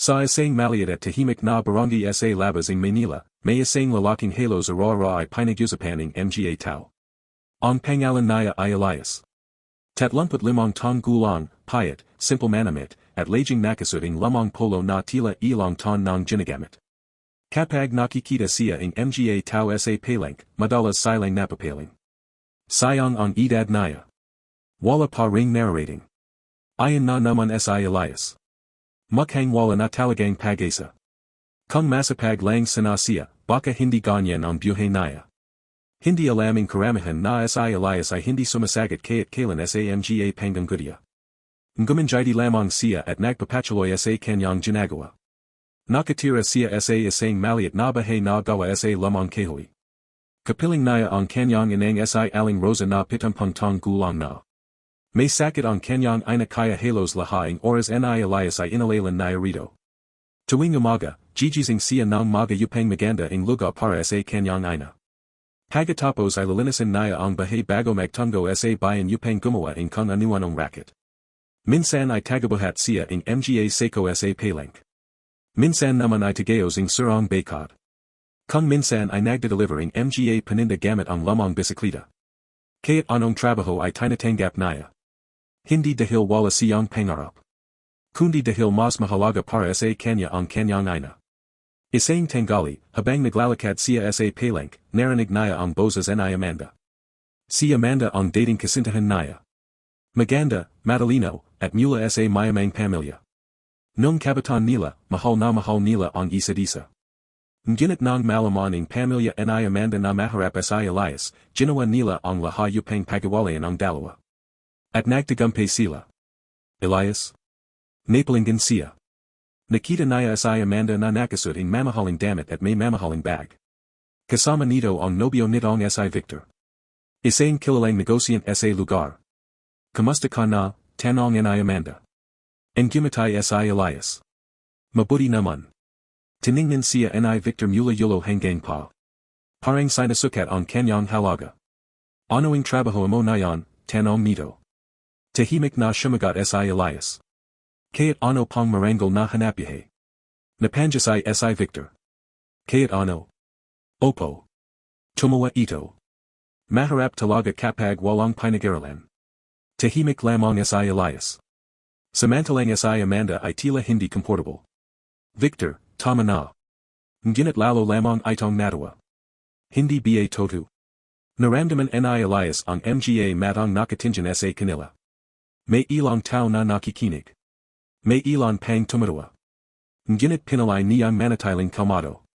Sa isang maliit at tahimik na barangay sa labas ng Manila, may isang lalaking halos ara-ara ay pinag-usapan ng mga tao. Ang pangalan niya ay Elias. 35 taong gulang, payat, simple manamit, at laging nakasuting lamang polo na tila ilang taon ng ginagamit. Kapag nakikita siya ng mga tao sa palengke, madalas silang napapaling. Sayang ang edad niya. Wala pa ring narrating. Ayon na naman sa Elias. Mukhang wala na talagang pag-asa. Kung masapag lang sana siya, baka hindi ganyan ang buhay niya. Hindi alam ang karamihan na sa Elias ay hindi sumasagot kaya't kailan sa mga panggagudya. Ngumanjidi lamang siya at nagpapatuloy sa kanyang ginagawa. Nakatira siya sa isang maliit na bahay na gawa sa lamang kahoy. Kapiling niya ang kanyang inang sa aling Rosa na 70 taong gulang na. May sakit ang kanyang ina kaya halos lahaing oras na Elias ay inalailan niya rito. Tuwing umaga, gigising siya ng mga upang maganda ang lugar para sa kanyang ina. Pagkatapos ay lilinisin niya ang bahay bago magtungo sa bayan upang gumawa ng kung anuanong racket. Minsan ay tagabuhat siya ng mga seko sa palengke. Minsan naman ay tagayos ng surang baykat. Kung minsan ay nagdadeliver ng mga paninda gamit ang lamang bisikleta. Kaya't anong trabaho ay tinatanggap niya. Hindi dahil wala siyang pangarap. Kundi dahil mas mahalaga para sa kanya ang kanyang ina. Isang tanghali, habang naglalakad siya sa palengke, narinig niya ang boses ni Amanda. Si Amanda ang dating kasintahan niya. Maganda, matalino, at mula sa mayamang pamilya. Nung kabataan nila, mahal nila ang isa't isa. Ngunit nang malaman ng pamilya ni Amanda na maharap sa Elias, ginawa nila ang lahat upang pagawalayan ang dalawa. At nagtagumpay sila. Elias? Napalinggan siya. Nakita niya sa Amanda na nakasuot ang mamahaling damit at may mamahaling bag. Kasama nito ang nobyo nitong si Victor. Isang kilalang negosyant sa lugar. Kamusta ka na, tanong ni Amanda. Ang gumatay si Elias. Mabuti naman. Tiningnan siya ni Victor mula yulo hanggang pa. Parang sinasukat ang kanyang halaga. Ano ang trabaho mo na yan, tanong nito. Tahimik na sumagot si Elias. Kaya't ano pang marangal na hanapyahe. Napanjasay si Victor. Kaya't ano? Opo. Tumawa ito. Maharap talaga kapag walang pinag-aralan. Tahimik lamang si Elias. Samantalang si Amanda ay tila hindi comfortable. Victor, tama na. Ngunit lalo lamang itong natawa. Hindi ba toto? Naramdaman ni Elias ang mga matang nakatingin sa kanila. May ilang tao na nakikinig. May ilan pang tumatawa. Ngunit pinalay niyang manatiling kalmado.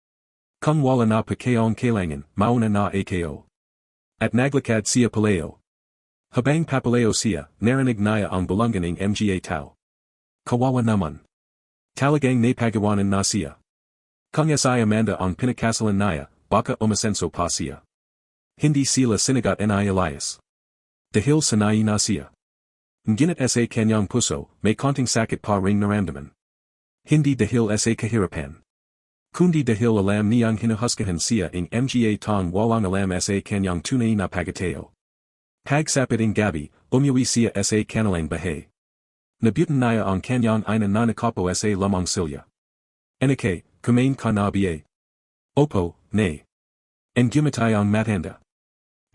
Kung wala na pa kayong kailangan, mauna na ako. At naglakad siya paleo. Habang papaleo siya, narinig niya ang bulungan ng mga tao. Kawawa naman. Talagang napagawanan na siya. Kung si Amanda ang pinakasalan niya, baka umasenso pa siya. Hindi sila sinagot ni Elias. Dahil sanay na siya. Ngunit sa kanyang puso, may konting sakit pa ring naramdaman. Hindi dahil sa kahirapan. Kundi dahil alam niyang hinuhusgahan siya ng mga taong walang alam sa kanyang tunay na pagkatao. Pagsapit ng gabi, umuwi siya sa kanilang bahay. Nabutan niya ang kanyang ina na nakapo sa lamang silya. Anake, kumain ka na ba? Opo, nay. Ang gumatay ang matanda.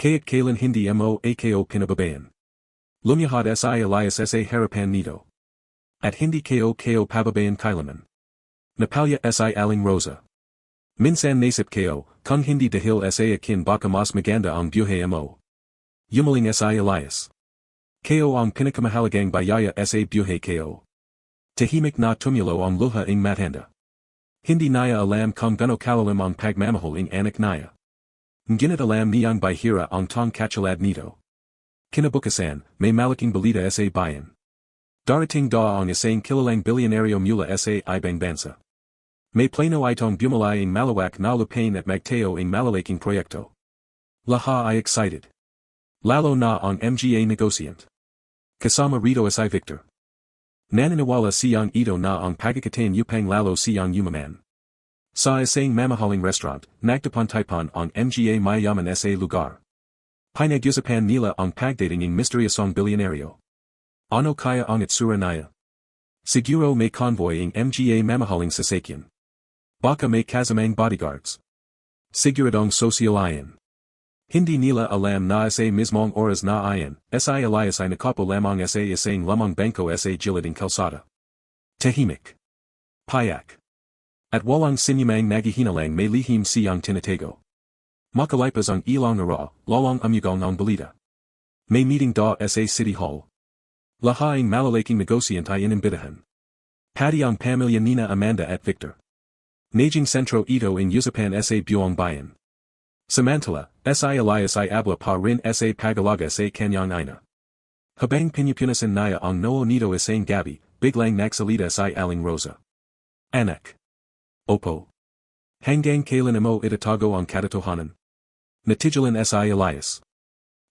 Kaya't kailan hindi mo ako pinababayan. Lumiyahad si Elias sa harapan nito. At hindi ko pababayan kailanman. Napalya si aling Rosa. Minsan nasip ko, kung hindi dahil sa akin baka mas maganda ang buhay mo. Yumaling si Elias. Ko ang pinakamahalagang bayaya sa buhay ko. Tahimik na tumulo ang luha ng matanda. Hindi niya alam kung gano kalalim ang pagmamahal ng anak niya. Ngunit alam niyang bahira ang tong katulad nito. Kinabukasan, may malaking balita sa bayan. Darating da ang isang kilalang bilyonaryo mula sa ibang bansa. May plano itong bumulay ang malawak na lupain at magtayo ang malalaking proyekto. Lahat ay excited. Lalo na ang mga negosyant. Kasama rito si Victor. Naniniwala siyang ito na ang pagkakatain upang lalo siyang yumaman. Sa isang mamahaling restaurant, nagtapon-typon ang mga mayaman sa lugar. Pinag-usapan nila ang pagdating ng misteryosong bilyonaryo. Ano kaya ang itsura niya? Siguro may convoy ing mga mamahaling sasakyan. Baka may kasamang bodyguards. Siguradong social iyan. Hindi nila alam na sa mismong oras na iyan, sa alias ay nakapo lamang sa isang lamang bangko sa gilid ng kalsada. Tahimik. Payak. At walang sinumang naghihinalang may lihim siyang tinatago. Makalipas ang ilang araw, lalong umugang ang balita. May meeting sa City Hall. Lahaing malalaking negosyant ay inimbitahan. Pati ang pamilya Nina Amanda at Victor. Naging sentro ito in usapan sa buong bayan. Samantala, si Elias ay abla pa rin sa pagalaga sa kanyang ina. Habang pinupunasan niya ang noo nito isang gabi, biglang nagsalita si Aling Rosa. Anak. Opo. Hanggang kailan mo itatago ang katotohanan? Natigilan si Elias.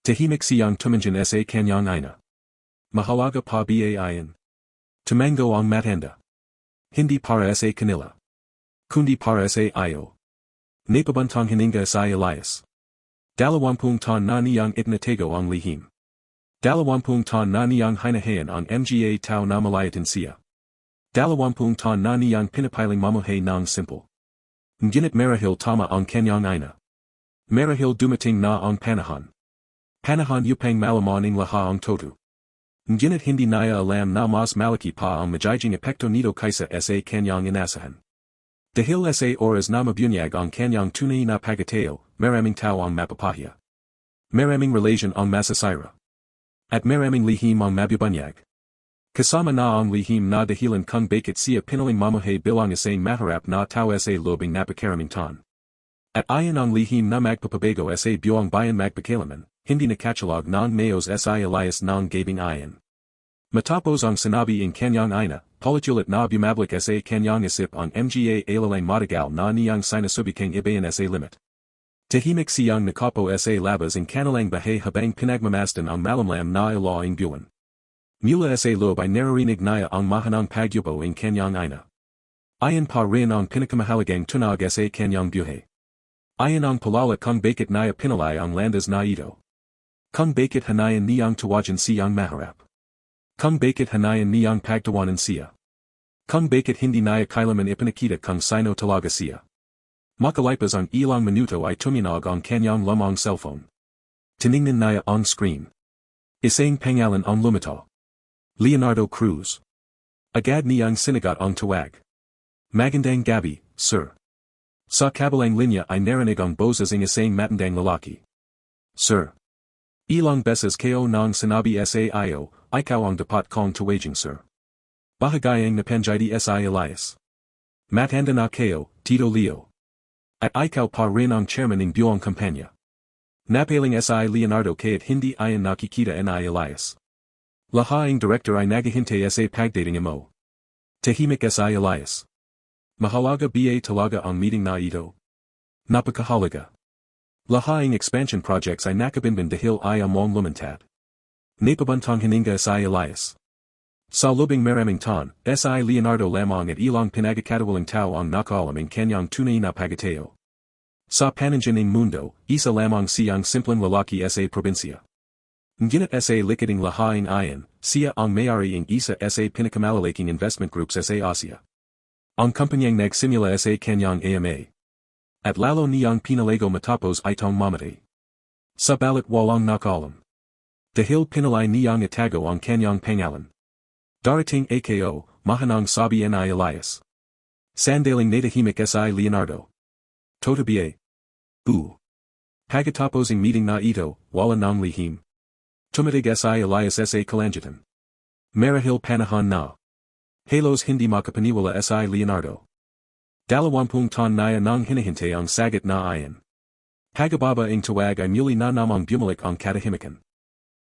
Tahimik siyang tumingin sa kanyang ina. Mahalaga pa ba iyan? Tumango ang matanda. Hindi para sa kanila. Kundi para sa iyo. Napabantang hininga si Elias. 20 taon na niyang itnatago ang lihim. 20 taon na niyang hinahayan ang mga tao na malayatin siya. 20 taon na niyang pinipiling mamuhay ng simple. Ngunit marahil tama ang kanyang ina. Marahil dumating na ang panahon. Panahon upang malaman ng lahat ang toto. Ngunit hindi niya alam na mas malaki pa ang magiging epekto nito kaysa sa kanyang inasahan. Dahil sa oras na mabubunyag ang kanyang tunay na pagkatao, maraming tao ang mapapahiya. Maraming relasyon ang masasira. At maraming lihim ang mabubunyag. Kasama na ang lihim na dahilan kung bakit siya piniling mamuhay bilang isang maharap na tao sa lobing napakaraming taon. At ayon ang lihim na magpapabago sa buong bayan magpakailanman, hindi nakatsalog ng mayos sa Elias ng gabing ayon. Matapos ang sinabi in kanyang ina, palitulit na bumablik sa kanyang isip ang mga alalang matagal na niyang sinasubikang ibayan sa limit. Tahimik siyang nakapo sa labas in kanilang bahay habang pinagmamasdan ang malamlam na ilaing buwan. Mula sa loob ay naririnig niya ang mahanang pagyupo in kanyang ina. Ayon pa rin ang pinakamahalagang tunog sa kanyang buhay. Ayon ang palala kung bakit niya pinalay ang landas na ito. Kung bakit hanayan niyang tawagan siyang maharap. Kung bakit hanayan niyang pagtawanan siya. Kung bakit hindi niya kailanman ipinakita kung sino talaga siya. Makalipas ang ilang minuto ay tuminog ang kanyang lamang cellphone. Tiningnan niya ang screen. Isang pangalan ang lumitaw. Leonardo Cruz. Agad niyang sinagot ang tawag. Magandang gabi, sir. Sa kabilang linya ay narinig ang boses ng isang matandang lalaki. Sir. Ilang beses kayo nang sinabi sa iyo, ikaw ang dapat kong tawaging sir. Bahagayang napanjidi sa Elias. Matanda na kayo, Tito Leo. At ikaw pa rin ang chairman ng buong kampanya. Napaling sa Leonardo kaya't hindi ayan nakikita na Elias. Lahaing director ay naghihintay sa pagdating mo. Tahimik sa Elias. Mahalaga ba talaga ang meeting na ito? Napakahalaga. Lahaing expansion projects ay nakabinbin dahil ay among lumantad. Napabantang hininga sa Elias. Sa lubing maraming taon, si Leonardo lamang at ilang pinagkakatawalang tao ang nakaalam ng kanyang tunay na pagkatao. Sa paningin ng mundo, isa lamang siyang simpleng lalaki sa probinsya. Ngunit sa likading lahaing ayan, siya ang may-ari ng isa sa pinakamalalaking investment groups sa Asia. Ang kumpanyang nagsimula sa kanyang AMA. At lalo niyang pinalago matapos itong mamatay. Sa balit walang nakaalam. Dahil pinalay niyang itago ang kanyang pangalan. Darating ako, mahanang sabi ni Elias. Sandaling natahimik si Leonardo. Totabiay. Pagkatapos ang meeting na ito, wala ng lihim. Tumatig si Elias sa kalangitan. Marahil panahon na. Halos hindi makapaniwala si Leonardo. 20 taon na nang hinihintay ang sagot na ayan. Pagababa ang tawag ay muli na namang bumalik ang katahimikan.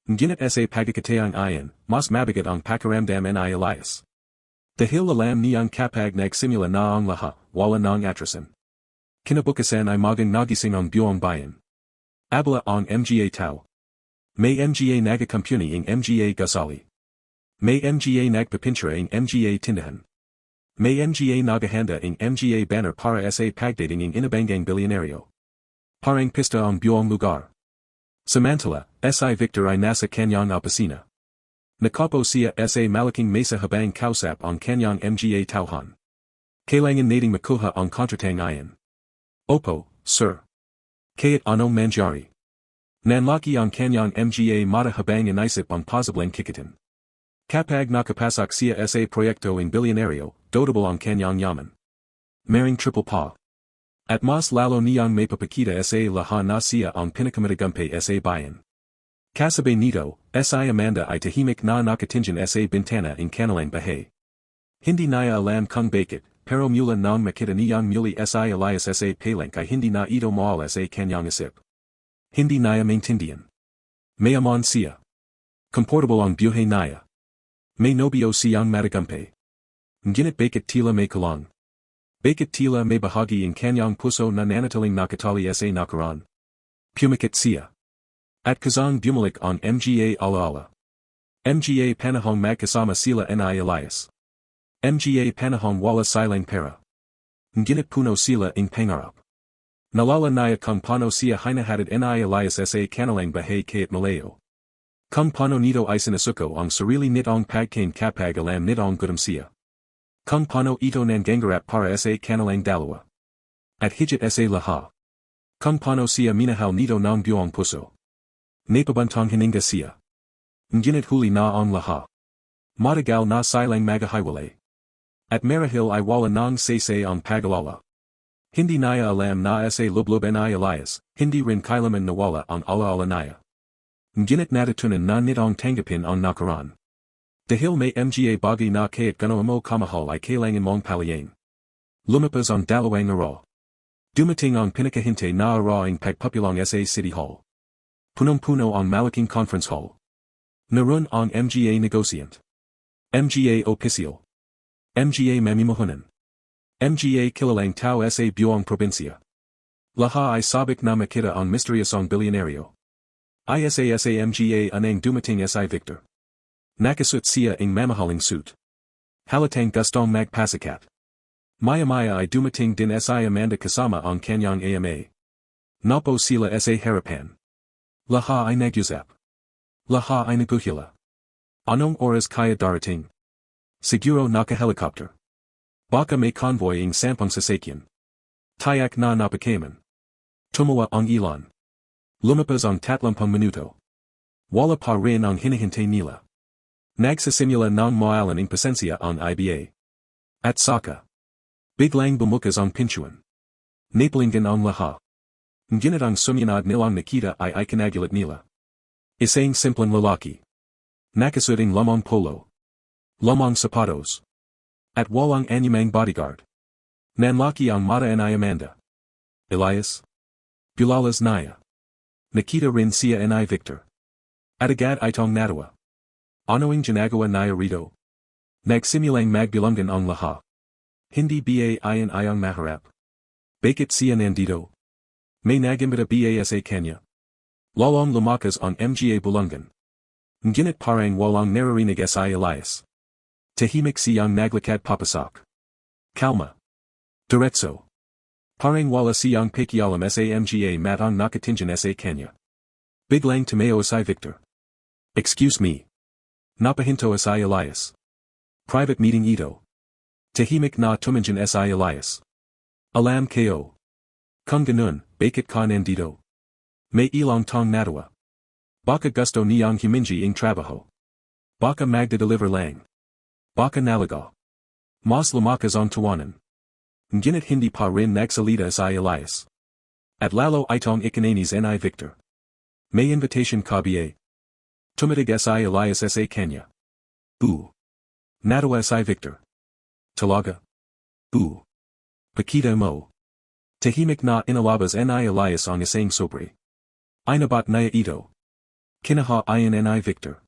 Ngunit sa pagkakataang ayan, mas mabigat ang pakiramdam ni Elias. Dahil alam niyang kapag nagsimula na ang lahat, wala nang atrasan. Kinabukasan ay magang nagising ang buong bayan. Abla ang mga tao. May mga nagakampuni ang mga gasali. May mga nagpapintura ang mga tindahan. May mga naghahanda ang mga banner para sa pagdating ng inabangang bilyonaryo. Parang pista ang buong lugar. Samantala, si Victor ay nasa kanyang opisina. Nakapo siya sa malaking mesa habang kausap ang kanyang mga tauhan. Kailangan nating makuha ang kontratang iyan. Opo, sir. Kaya't anong mangyari? Nanlaki ang kanyang mga mata habang inisip ang posibleng kikitin. Kapag nakapasok siya sa proyekto ng bilyonaryo, dotable ang kanyang yaman. Maring triple pa. At mas lalo niyang may papakita sa lahat na siya ang pinakamatagumpay sa bayan. Kasabay nito, si Amanda ay tahimik na nakatingin sa bintana ng kanilang bahay. Hindi niya alam kung bakit, pero mula nang makita niyang muli si Elias sa palengke ay hindi na ito mawala sa kanyang isip. Hindi niya maintindihan. Mayaman siya. Komportable ang buhay niya. May nobyo siyang matagumpay. Ngunit bakit tila may kulang? Bakit tila may bahagi ng kanyang puso na nanatiling nakatali sa nakaraan? Pumikit siya. At kazang bumalik ang mga alaala. Mga panahong magkasama sila ni Elias. Mga panahong wala silang pera. Ngunit puno sila ng pangarap. Nalala niya kung paano siya hinahatid ni Elias sa kanilang bahay kaya't malayo. Kung paano nito ay sinasuko ang sarili nitong pagkain kapag alam nitong gutom siya. Kung paano ito nangangarap para sa kanilang dalawa. At higit sa lahat. Kung paano siya minahal nito ng buong puso. Napabantang hininga siya. Ngunit huli na ang lahat. Matagal na silang maghiwalay. At marahil ay wala nang say ang pag-alala. Hindi niya alam na sa lublob ni Elias, hindi rin kailanman nawala ang alaala niya. Ngunit natutunan na nitong tanggapin ang nakaraan. Dahil may mga bagay na kaya't ganoon mo kamahal ay kailangan mong palayain. Lumapas ang dalawang araw. Dumating ang pinakahintay na araw ang pagpapilong sa City Hall. Punong-puno ang malaking conference hall. Naroon ang mga negosyant. Mga opisyal. Mga mamumuhunan. Mga kilalang tao sa buong probinsya. Lahat ay sabik na makita ang misteryosong bilyonaryo. Isa mga anang dumating si Victor. Nakasuot siya ang mamahaling suit. Halatang gustong magpasikat. Maya-maya ay dumating din si Amanda kasama ang kanyang ama. Napo sila sa harapan. Lahat ay nag-usap. Lahat ay naguhila. Anong oras kaya darating? Siguro naka-helicopter. Baka may convoy ng sampung sasakyan. Tayak na napakaman. Tumawa ang ilan. Lumapas ang 30 minuto. Wala pa rin ang hinihintay nila. Nagsisimula ng mawalan ng pasensya ang iba. At saka. Biglang bumukas ang pintuan. Napalinggan ang lahat. Ngunit ang sumunod nilang nakita ay ikinagulat nila. Isang simpleng lalaki. Nakasuot ng lumang polo. Lumang sapatos. At walang anumang bodyguard. Nanlaki ang mata ni Amanda. Elias? Bulalas niya. Nakita rin siya ni Victor. At agad itong natawa. Ano'ng ginagawa niya rito? Nagsimulang magbilanggan ang lahat. Hindi ba iyan ayang maharap? Bakit siya nandito? May nagimbita ba sa kanya? Lalong lumakas ang mga bulungan. Ngunit parang walang naririnig si Elias. Tahimik siyang naglakad papasok. Kalma. Diretso. Parang wala siyang pakialam sa mga matang nakatingin sa kanya. Biglang tumayo si Victor. Excuse me. Napahinto si Elias. Private meeting ito. Tahimik na tumingin si Elias. Alam kayo. Kung ganun, bakit ka nandito? May ilang tong natawa. Baka gusto niyang humingi ang trabaho. Baka magda-deliver lang. Baka nalaga. Mas lumakas ang tawanan. Ngunit hindi pa rin nagsalita si Elias. At lalo itong ikinanis ni Victor. May invitation ka ba? Tumatig si Elias sa kanya. Natawa si Victor. Talaga? Pakita mo. Tahimik na inalabas ni Elias ang isang sobre. Inabat niya ito. Kinaha ayon ni Victor.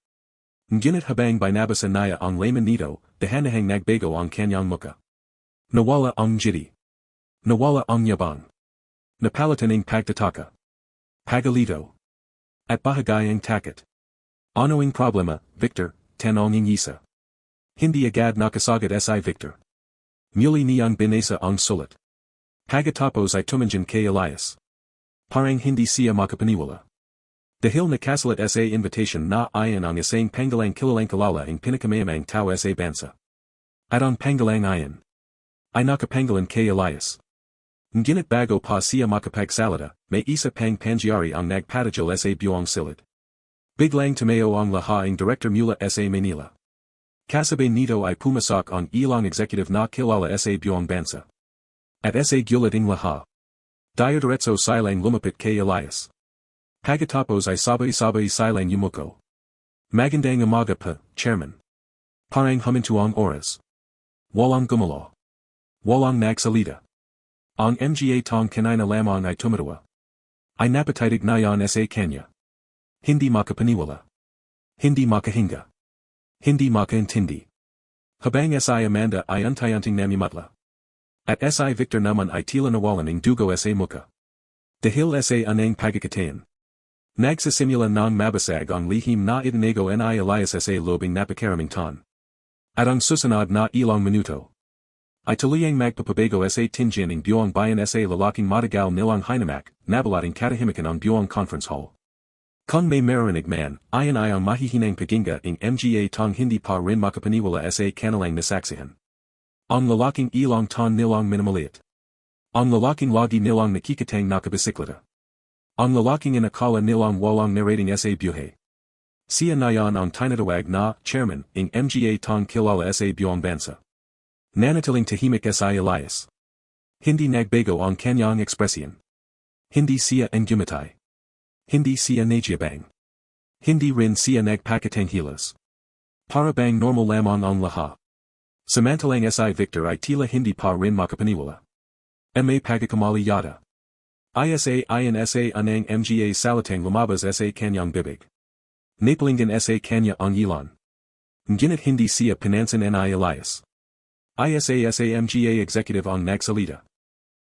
Ngunit habang binabasa niya ang laman nito, dahan-dahang nagbago ang kanyang muka. Nawala ang jiti. Nawala ang yabang. Napalitan ang pagtataka. Pagalito. At bahagayang takot. Ano ang problema, Victor? Tanong ng isa. Hindi agad nakasagot si Victor. Muli niyang binasa ang sulat. Pagkatapos ay tumingin kay Elias. Parang hindi siya makapaniwala. Dahil nakasalat sa invitation na ayon ang isang pangalang kilalang kilala ang pinakamayamang tao sa bansa. At ang pangalang ayon ay nakapangalan kay Elias. Ngunit bago pa siya makapagsalita, may isa pang pangyayari ang nagpatagil sa buong silid. Biglang tumao ang lahat ang director mula sa Manila. Kasabay nito ay pumasok ang ilang executive na kilala sa buong bansa. At sa gulat ang lahat. Diretso silang lumapit kay Elias. Pagkatapos ay sabay-sabay silang yumuko. Magandang umaga pa, Chairman. Parang huminto ang oras. Walang gumalaw. Walang nagsalita. Ang mga taong kanina lamang ay tumatawa. Ay napatitig na yan sa kanya. Hindi makapaniwala. Hindi makahinga. Hindi makaintindi. Habang sa Amanda ay unti-unting namumutla. At sa Victor naman ay tila nawalan ng dugo sa muka. Dahil sa anang pagkakataon. Nagsisimula ng mabasag ang lihim na itinago ni Elias sa lobing napakaraming ton. At ang susunod na ilang minuto. Ay tuluyang magpapabago sa tingin ng buong bayan sa lalaking matagal nilang hinamak, nabalating katahimikan ang buong conference hall. Kung may marinig man, ayon ay ang mahihinang paginga ng mga taong hindi pa rin makapaniwala sa kanilang nasaksihan. Ang lalaking ilang ton nilang minamaliit. Ang lalaking lagi nilang nakikitang nakabisikleta. Ang lalaking inakala nilang walang narrating sa buhay. Siya na yan ang tinatawag na chairman ng mga taong kilala sa buong bansa. Nanatiling tahimik sa Elias. Hindi nagbago ang kanyang ekspresyon. Hindi siya ang gumatay. Hindi siya nagyabang. Hindi rin siya nagpakatang hilas. Para bang normal lamang ang lahat. Samantalang si Victor ay tila hindi pa rin makapaniwala. May pagkakamali yata. Isa ayon sa anang mga salitang lumabas sa kanyang bibig. Napalinggan sa kanya ang ilan. Ngunit hindi siya pinansin ni Elias. Isa sa mga executive ang nagsalita.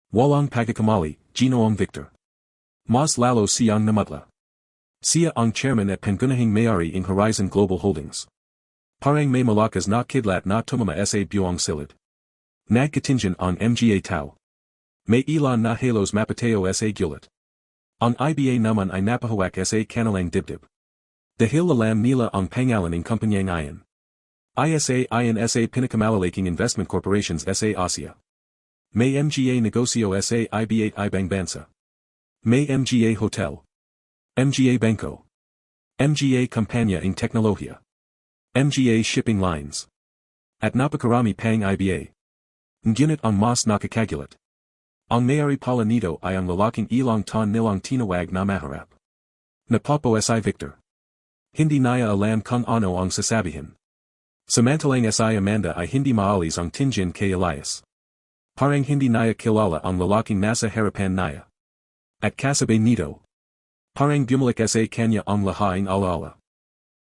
Walang pagkakamali, Ginoong Victor. Mas lalo siyang namutla. Siya ang chairman at pangunahing may-ari ng Horizon Global Holdings. Parang may malakas na kidlat na tumama sa buong silid. Nagkatingin ang mga tao. May ilan na halos mapateo sa gulat. Ang iba naman ay napahawak sa kanilang dibdib. Dahil alam nila ang pangalan ng kumpanyang ayon. Isa ayon sa pinakamalalaking investment corporations sa Asia. May mga negosyo sa iba ibang bansa. May mga hotel. Mga bangko. Mga kumpanya ng teknolohiya. Mga shipping lines. At napakarami pang iba. Ngunit ang mas nakakagulat. Ang may-ari pala nito ay ang lalaking ilang ton nilang tinawag na maharap. Napapo si Victor. Hindi niya alam kung ano ang sasabihin. Samantalang si Amanda ay hindi maalis ang tingin kay Elias. Parang hindi niya kilala ang lalaking nasa harapan niya. At kasabay nito. Parang bumalik sa kanya ang lahaing alaala.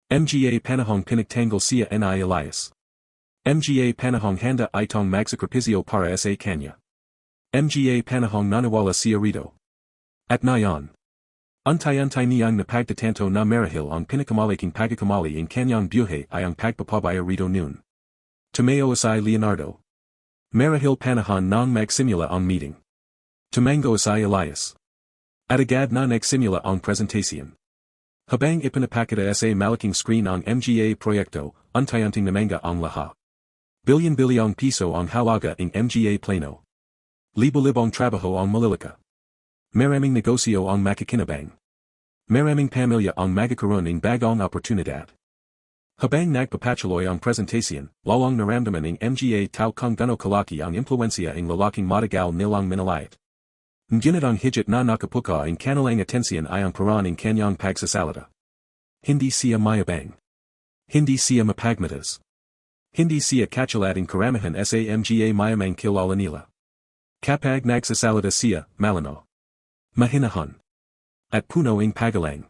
Mga panahong pinagtanggol siya ni Elias. Mga panahong handa itong magsakripisyo para sa kanya. Mga panahong nanawala siya rito. At ngayon. Unti-unting niyang napagtatanto na marahil ang pinakamalaking pagkakamali ng kanyang buhay ay ang pagpapabaya rito noon. Tumao si Leonardo. Marahil panahon nang magsimula ang meeting. Tumango si Elias. At agad na nagsimula ang presentasyon. Habang ipinapakita sa malaking screen ang mga proyekto, unti-unting namanga ang lahat. Bilyon-bilyong piso ang halaga ng mga plano. Libo-libong trabaho ang malilika. Maraming negosyo ang makikinabang. Maraming pamilya ang magkakaroon ng bagong oportunidad. Habang nagpapatuloy ang presentasyon, lalong naramdaman ng mga tao kung gano kalaki ang impluensya ng lalaking matagal nilang minamaliit. Ngunit ang higit na nakapuka ang kanilang atensyon ay ang paraan ng kanyang pagsasalita. Hindi siya mayabang. Hindi siya mapagmatas. Hindi siya katsalading karamihan sa mga mayamang kilala nila. Kapag nagsasalita siya, malino. Mahinahon. At puno ng pagalang.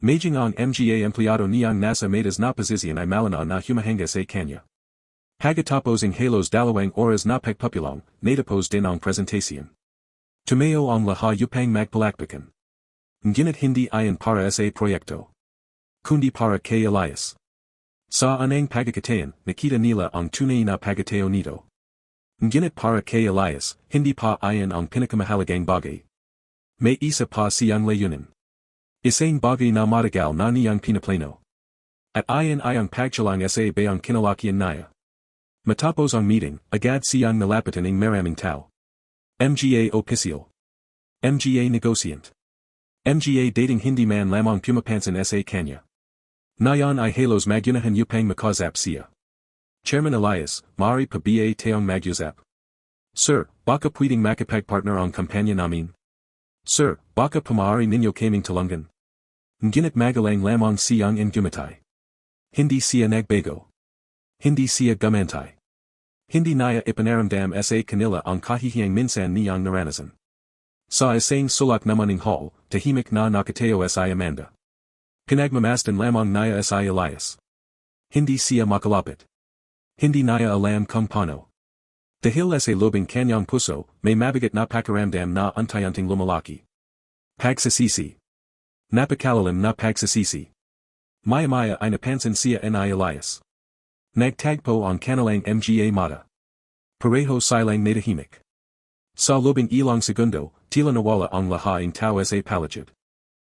Maging ang mga empleyado niyang nasa metas na posisyon ay malino na humahanga sa kanya. Pagkatapos ng halos dalawang oras na pagpapulong, natapos din ang presentasyon. Tumao ang lahat upang magpalakpakan. Ngunit hindi ayon para sa proyekto. Kundi para kay Elias. Sa anang pagkakataon, nakita nila ang tunay na pagkatao nito. Ngunit para kay Elias, hindi pa ayon ang pinakamahalagang bagay. May isa pa siyang layunin. Isang bagay na matagal na niyang pinaplano. At ayon ay ang pagchalang sa bayang kinalakihan niya. Matapos ang meeting, agad siyang nalapitan ng maraming tao. Mga opisyal. Mga negosyant. Mga dating hindi man lamang pumapansin sa kanya. Ngayon ay halos magyunahan upang makazap siya. Chairman Elias, maaari pa ba tayong magyusap? Sir, baka pwedeng makipagpartner ang kampanya namin? Sir, baka pamaari ninyo kaming tulungan? Ngunit magalang lamang siyang gumatay. Hindi siya nagbago. Hindi siya gumantay. Hindi niya ipanaramdam sa kanila ang kahihiyang minsan niyang naranasan. Sa isang sulak naman ng hall, tahimik na nakatayo sa Amanda. Pinagmamasdan lamang niya sa Elias. Hindi siya makalapit. Hindi niya alam kung paano. Dahil sa lobing kanyang puso, may mabigat na pakiramdam na unti-unting lumalaki. Pagsasisi. Napakalalim na pagsasisi. Maya-maya ay napansin siya ni Elias. Nagtagpo ang kanilang mga mata. Pareho silang natahimik. Sa lobing ilang segundo, tila nawala ang lahaing tao sa paligid.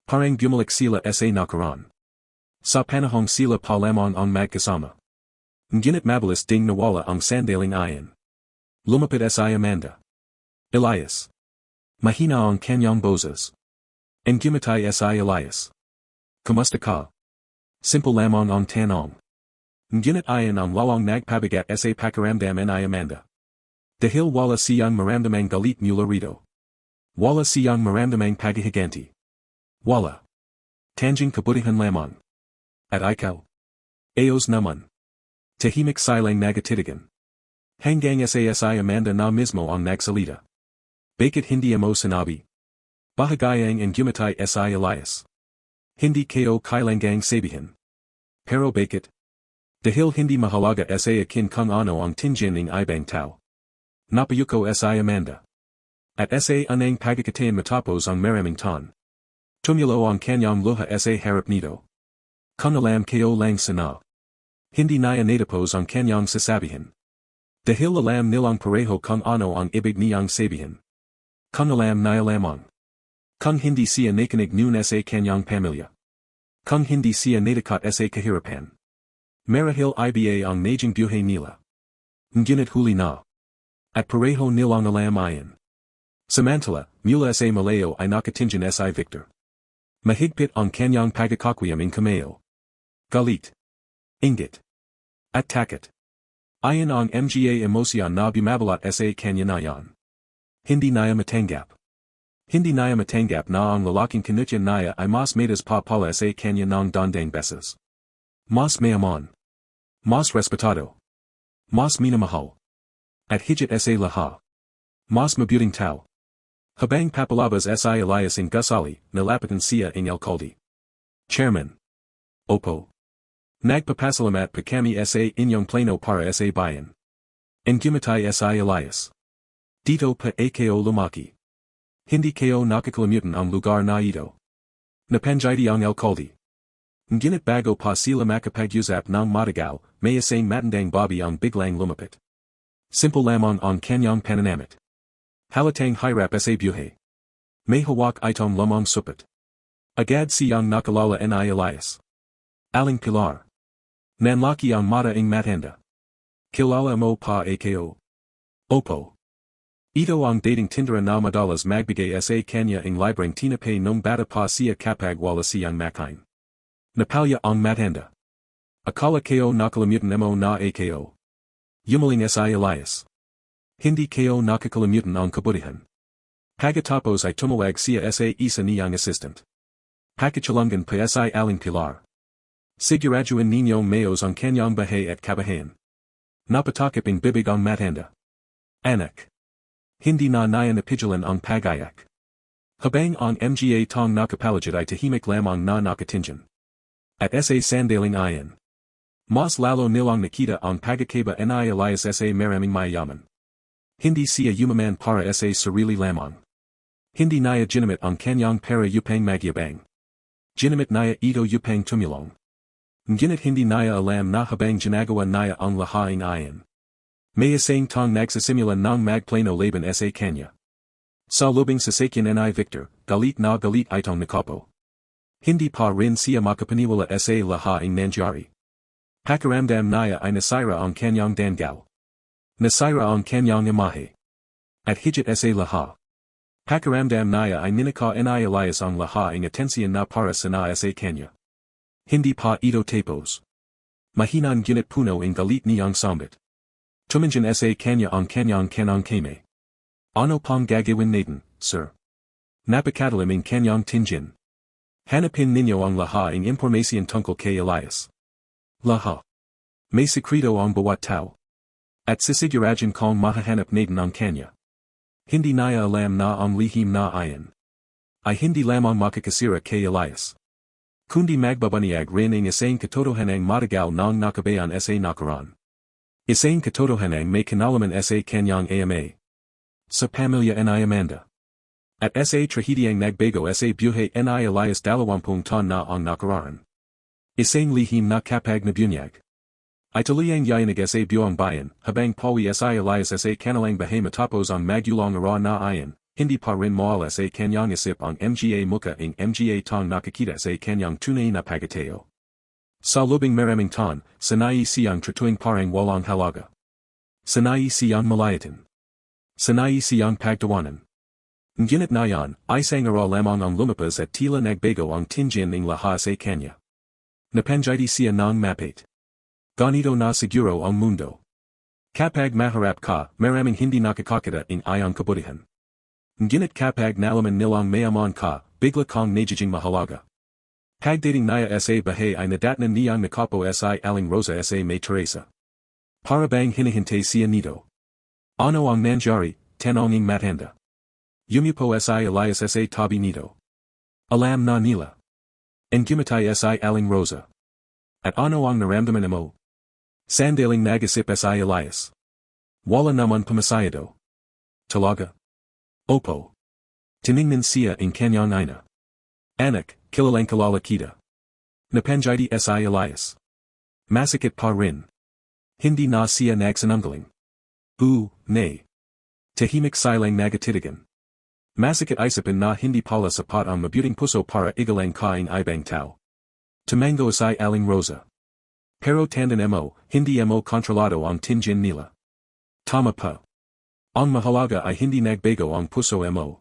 Parang bumalik sila sa nakaraan. Sa panahong sila pa lamang ang magkasama. Ngunit mabilis ding nawala ang sandaling ayon. Lumapit sa Amanda. Elias. Mahina ang kanyang boses. Gumatay sa Elias. Kumusta ka? Simple lamang ang tanong. Ngunit ayon ang walang nagpabigat sa pakiramdam ni Amanda. Dahil wala siyang maramdamang galit mula rito. Wala siyang maramdamang paghihiganti. Wala. Tanging kabutihan lamang. At ikaw? Ayos naman. Tahimik silang nagatitigan. Hanggang sa Amanda na mismo ang nagsalita. Bakit hindi mo sinabi? Bahagayang gumatay sa Elias. Hindi kayo kailangang sabihin. Pero bakit? Dahil hindi mahalaga sa akin kung ano ang tingin ng ibang tao. Napayuko sa Amanda. At sa anang pagkakataon matapos ang maraming taon. Tumulo ang kanyang luha sa harap nito. Kung alam kayo lang sana. Hindi niya natapos ang kanyang sasabihin. Dahil alam nilang pareho kung ano ang ibig niyang sabihin. Kung alam niya lamang. Kung hindi siya nakinig nun sa kanyang pamilya. Kung hindi siya natakat sa kahirapan. Marahil iba ang naging buhay nila. Ngunit huli na. At pareho nilang alam ayon. Samantala, mula sa malayo ay nakatingin sa Victor. Mahigpit ang kanyang pagkakakwiyam ng kameo. Galit. Inggit. At takot. Ayon ang mga emosyon na bumabalot sa kanya na yan. Hindi niya matanggap. Hindi niya matanggap na ang lalaking kinutya niya ay mas matas pa pala sa kanya ng dandang beses. Mas mayaman. Mas respetado. Mas minamahal. At higit sa lahat. Mas mabuting tao. Habang papalabas sa Elias ng gusali, nalapitan siya ng alkalde. Chairman. Opo. Nagpapasalamat pa kami sa inyong plano para sa bayan. Gumatay sa Elias. Dito pa kayo lumaki. Hindi kayo nakakalimutan ang lugar na ito. Napangyayari ang alkalde. Ngunit bago pa sila makapag-usap ng matagal, may isang matandang babi ang biglang lumapit. Simple lamang ang kanyang pananamit. Halatang hirap sa buhay. May hawak itong lamang supot. Agad siyang nakalala ni Elias. Aling Pilar. Nanlaki ang mata ng matanda. Kilala mo pa ako? Opo. Ito ang dating tindera na madalas magbigay sa kanya ng libreng tinapay nung bata pa siya kapag wala siyang makain. Napalya ang matanda. Akala kayo nakalimutan mo na ako. Yumaling sa Elias. Hindi kayo nakakalimutan ang kabutihan. Pagkatapos ay tumawag siya sa isa niyang assistant. Pakichalungan pa sa Aling Pilar. Siguraduhin ninyong mayos ang kanyang bahay at kabahan. Napatakip ang bibig ang matanda. Anak. Hindi na niya napigilan ang pagayak. Habang ang mga tong nakapalagid ay tahimik lamang na nakatingin. At sa sandaling ayon. Mas lalo nilang nakita ang pagkakaiba ni Elias sa maraming mayaman. Hindi siya yumaman para sa sarili lamang. Hindi niya ginamit ang kanyang pera upang magyabang. Ginamit niya ito upang tumulong. Ngunit hindi niya alam na habang ginagawa niya ang lahaing ayon. May isang tong nagsisimula ng magplano laban sa kanya. Sa lubing sasakyan ni Victor, galit na galit itong nakapo. Hindi pa rin siya makapaniwala sa lahat ng nangyari. Pakiramdam niya ay nasira ang kanyang dangal. Nasira ang kanyang imahe. At higit sa lahat. Pakiramdam niya ay ninaka inialayas ang lahat ng atensyon na para sa sa kanya. Hindi pa ito tapos. Mahinang ginit puno ng galit niyang sambit. Tuminjan sa kanya ang kanyang kanang kame. Ano pang gagawin natin, sir? Napakadalim ang kanyang tinjin. Hanapin ninyo ang lahat ng impormasyon tungkol kay Elias. Lahat. May sekreto ang bawat tao. At sisiguraduhin kong mahahanap natin ang kanya. Hindi niya alam na ang lihim na iyan ay hindi lamang makakasira kay Elias. Kundi magbabunyag rin ang isang katotohanang matagal ng nakabayan sa nakaraan. Isang katotohanang may kinalaman sa kanyang ama. Sa pamilya ni Amanda. At sa trahediyang nagbago sa buhay ni Elias 20 taon na ang nakaraan. Isang lihim na kapag nabunyag. Ay tuluyang yayanig sa buong bayan, habang pawi sa Elias sa kanilang bahay matapos ang magulang araw na iyan, hindi pa rin mawala sa kanyang isip ang mga muka ng mga tong nakakita sa kanyang tunay na pagkatao. Sa lubing maraming taon, sanay siyang tratuing parang walang halaga. Sanay siyang malayatin. Sanay siyang pagtawanan. Ngunit na yan, isang araw lamang ang lumabas at tila nagbago ang tinjin ng lahat sa kanya. Napangyayari siya ng mapait. Ganito na siguro ang mundo. Kapag maharap ka, maraming hindi nakakakita ng iyong kabutihan. Ngunit kapag nalaman nilang mayaman ka, bigla kang nagiging mahalaga. Pagdating niya sa bahay ay nadatnan niyang nakapo sa aling Rosa sa May Teresa. Para bang hinihintay siya nito. Ano ang nangyari, tanonging matanda. Yumupo sa Elias sa tabi nito. Alam na Nila. And gumatay sa aling Rosa. At ano ang naramdaman mo? Sandaling nagasip sa Elias. Wala naman pumasayado. Talaga? Opo. Tiningnan siya in kanyang ina. Anak, kilalang kilala kita. Napangyayari sa Elias. Masakit pa rin. Hindi na siya nagsinungaling. Nay. Tahimik silang nagatitigan. Masakit isipin na hindi pala sapat ang mabuting puso para igalang kaing ibang tao. Tumango sa aling Rosa. Pero tandan mo, hindi mo kontrolado ang tinjin nila. Tama pa. Ang mahalaga ay hindi nagbago ang puso mo.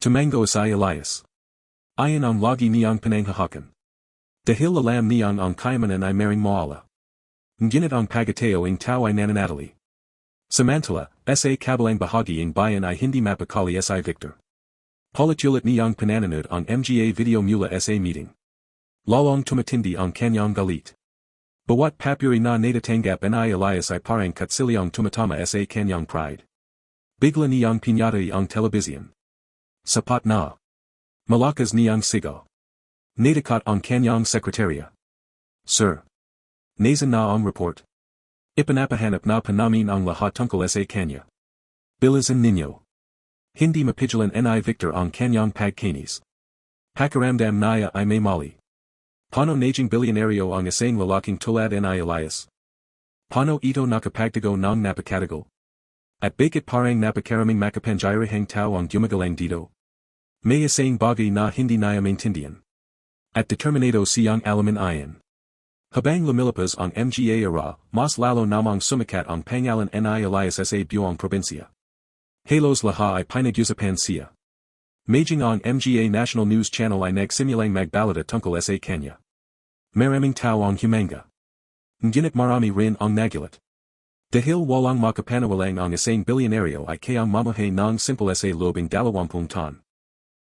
Tumango sa Elias. Ayon ang lagi niyang pinanghahakan. Dahil alam niyang ang kayamanan ay maring mawala. Ngunit ang pagkatao ng tao ay nananatili. Samantala, sa kabilang bahagi ng bayan ay hindi mapakali sa Victor. Paulit-ulit niyang pinanonood ang mga video mula sa meeting. Lalong tumatindi ang kanyang galit. Bawat papuri na natatanggap ni Elias ay parang katsilyang tumatama sa kanyang pride. Bigla niyang pinyatay ang telebisyon. Sapat na. Malakas niyang sigaw. Natakat ang kanyang sekretarya. Sir. Nazan na ang report. Ipanapahanap na pa namin ang lahat tungkol sa kanya. Bilisan ninyo. Hindi mapigilan ni Victor ang kanyang pagkinis. Pakiramdam niya ay may mali. Paano naging bilyonaryo ang isang lalaking tulad ni Elias? Paano ito nakapagtago ng napakatagal? At bakit parang napakaraming makapangyarihang tao ang gumagalang dito? May isang bagay na hindi niya maintindihan. At determinado siyang alamin iyan. Habang lumilipas ang mga era, mas lalo namang sumikat ang pangalan ni Elias sa buong probinsya. Halos lahat ay pinag-usapan siya. Maging ang mga national news channel ay nagsimulang magbalita tungkol sa kanya. Maraming tao ang humanga. Ngunit marami rin ang nagulat. Dahil walang makapanawalang ang isang bilyonaryo ay kayang mamuhay ng simple sa lobing 20 taon.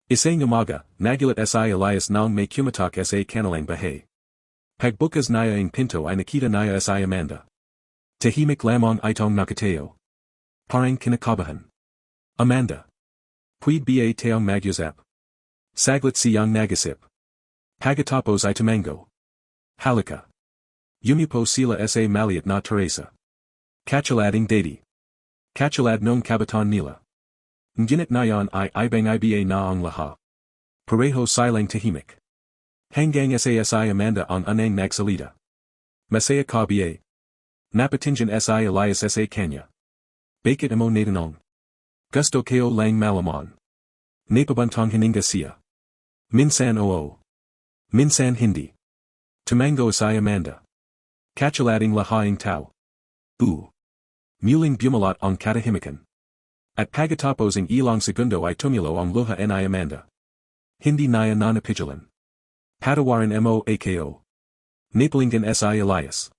Isang umaga, nagulat sa Elias nang may kumatok sa kanilang bahay. Pagbukas niya ang pinto ay nakita niya sa Amanda. Tahimik lamang itong nakatayo. Parang kinakabahan. Amanda. Puwede ba tayong mag-usap? Saglit siyang nagisip. Pagkatapos ay tumango. Halika. Yumupo sila sa maliit na Teresa. Kachalading dati. Kachalad nung kabataan nila. Ngunit na yan ay ibang iba na ang lahat. Pareho silang tahimik. Hanggang sa Amanda ang anang nagsalita. Masaya ka ba? Napatingin sa Elias sa kanya. Bakit mo natanong? Gusto kayo lang malaman. Napabantang hininga siya. Minsan oo. Minsan hindi. Tumango asay Amanda. Kachalading lahaing tao. Muling bumalot ang katahimikan. At pagatapos ang ilang segundo ay tumulo ang luha ni Amanda. Hindi niya nanapigilan. Patawarin mo ako. Napalingan si Elias.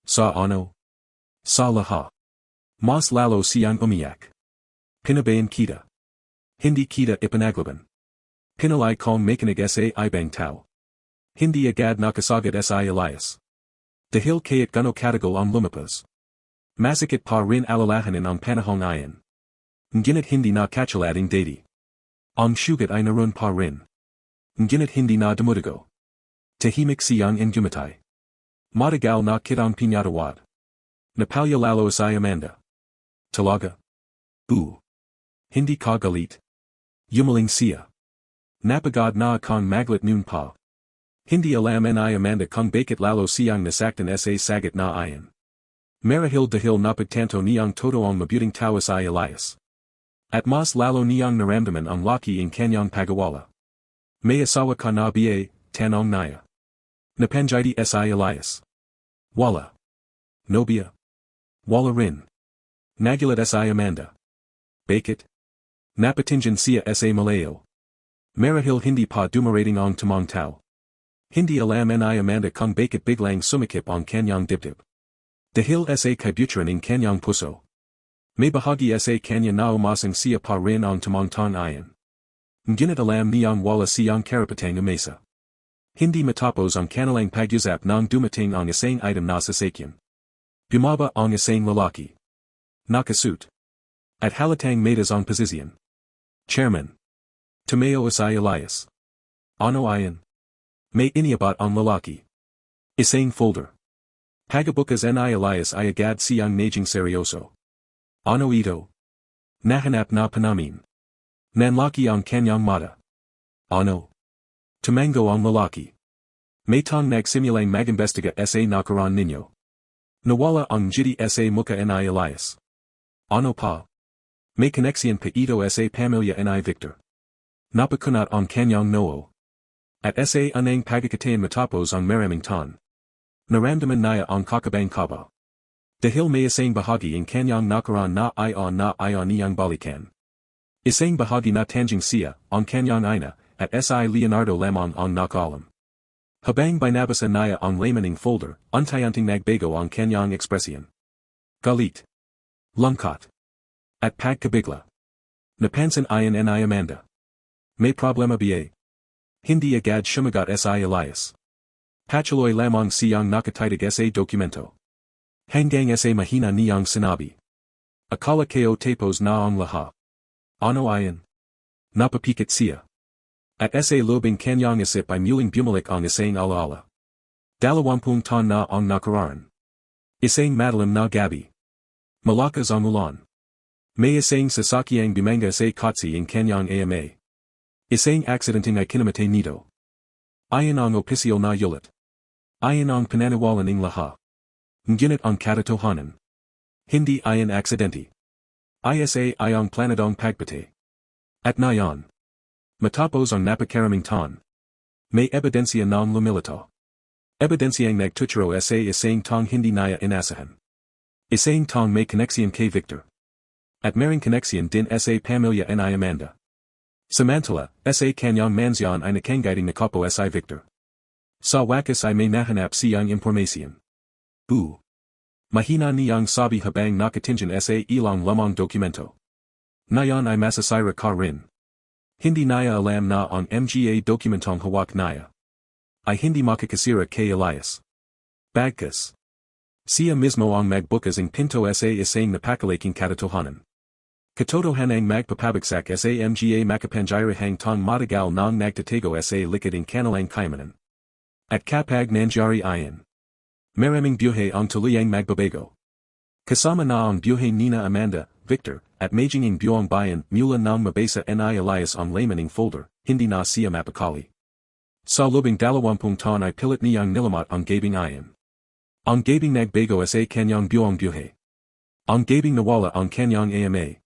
Sa ano? Sa laha. Mas lalo siyang umiyak. Pinabayan kita. Hindi kita ipanaglaban. Pinalay kong makinig sa ibang tao. Hindi agad nakasagad si Elias. Dahil kayat gano katagal ang lumapas. Masakit pa rin alalahanin ang panahong iyon. Ngunit hindi na kachalading dati. Ang sugat ay naroon pa rin. Ngunit hindi na dumudugo. Tahimik siyang gumatay. Matagal na kitang pinatawad. Napalya lalo si Amanda. Talaga? Hindi ka galit. Yumaling siya. Napagod na akong maglit noon pa. Hindi alam ni Amanda kung bakit lalo siyang nasaktan sa sagat na iyon. Marahil dahil napagtanto niyang todo ang mabuting tao si Elias. At mas lalo niyang naramdaman ang laki ng kanyang pagawala. May asawa ka na ba, tanong niya. Napanjidi si Elias. Wala. Nobia. Wala rin. Nagulat si Amanda. Bakit? Napatinjan siya sa malayo. Marahil hindi pa dumarating ang tamang tao. Hindi alam ni Amanda kung bakit biglang sumikip ang kanyang dibdib. Dahil sa kaibuturan ng kanyang puso. May bahagi sa kanya na umasang siya pa rin ang tamang iyon. Ngunit alam niyang wala siyang karapatang umesa. Hindi matapos ang kanilang pag-usap nang dumating ang isang item na sasakyan. Bumaba ang isang lalaki. Nakasuit. At halatang matas ang posisyon. Chairman. Tumayo si Elias. Ano iyon? May iniabat ang lalaki. Isang folder. Pagabukas ni Elias ay agad siyang naging seryoso. Ano ito? Nahanap na panamin. Nanlaki ang kanyang mata. Ano? Tumango ang lalaki. May tong nagsimulang mag-imbestiga sa nakaraan ninyo. Nawala ang jiti sa muka ni Elias. Ano pa? May koneksyon pa ito sa pamilya ni Victor. Napakunat ang kanyang noo. At sa anang pagkakataon matapos ang maraming taon. Naramdaman niya ang kakabang kaba. Dahil may isang bahagi ng kanyang nakaraan na ayon niyang balikan. Isang bahagi na tanging siya, ang kanyang ina, at si Leonardo lamang ang nakalam. Habang binabasa niya ang laman ng folder, unti-unting nagbago ang kanyang ekspresyon. Galit. Lungkot. At pagkabigla. Napansin ayon ni Amanda. May problema ba? Hindi agad sumagot si Elias. Patuloy lamang siyang nakatitig sa dokumento. Hanggang sa mahina niyang sinabi. Akala ko tapos na ang lahat. Ano ayon? Napapikit siya. At sa lobing kanyang isip ay muling bumalik ang isang alaala. 20 taon na ang nakaraan. Isang madalim na gabi. Malakas ang ulan. May isang sasakyang bumanga sa kotse ng kanyang ama. Isang aksidenteng ay kinamatay nito. Ayon ang opisyal na ulat. Ayon ang pananawalan ng lahat. Ngunit ang katotohanan. Hindi ayon aksidente. Isa ay ang planadong pagpatay. At ngayon. Matapos ang napakaraming taon. May ebidensya ng lumilito. Ebidensyang nagtuturo sa isang tong hindi niya inasahan. Isang tong may koneksyon kay Victor. At maring koneksyon din sa pamilya ni Amanda. Samantala, sa kanyang mansyon ay nakangaiting nakapo si Victor. Sa wakas ay may nahanap siyang impormasyon. Mahina niyang sabi habang nakatingin sa ilang lamang dokumento. Ngayon ay masasira ka rin. Hindi niya alam na ang mga dokumentong hawak niya. Ay hindi makakasira kay Elias. Bagkas. Siya mismo ang magbukas ng pinto sa isang napakalaking katotohanan. Katotohanang magpapabagsak sa mga makapangyarihang tong matagal nang nagtatago sa likod ng kanilang kayamanan. At kapag nangyari ayon. Maraming buhay ang tuluyang magbabago. Kasama na ang buhay nina Amanda, Victor, at maging ang buong bayan mula nang mabasa ni Elias ang laman ng folder, hindi na siya mapakali. Sa lobing 20 taon ay pilit niyang nilamat ang gabing ayon. Ang gabing nagbago sa kanyang buong buhay. Ang gabing nawala ang kanyang ama.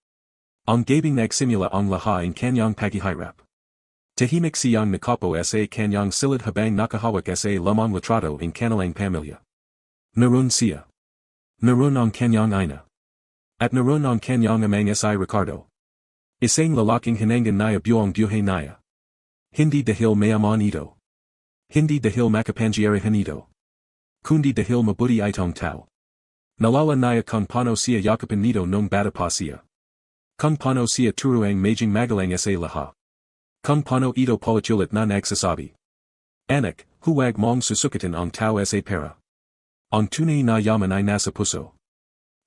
Ang gabing nagsimula ang lahat ng kanyang paghihirap. Tahimik siyang nakapo sa kanyang silid habang nakahawak sa lamang litrato in kanilang pamilya. Narun siya. Narun ang kanyang ina. At narun ang kanyang amang si Ricardo. Isang lalaking hinangan niya buong buhay niya. Hindi dahil mayaman ito. Hindi dahil makapangyarihan ito. Kundi dahil mabuti itong tao. Nalala niya kung paano siya yakapin nito nung bata pa siya. Kung paano siya turuang maging magalang sa lahat. Kung paano ito paulit-ulit na nagsasabi. Anak, huwag mong susukatin ang tao sa pera. Ang tunay na yaman ay nasa puso.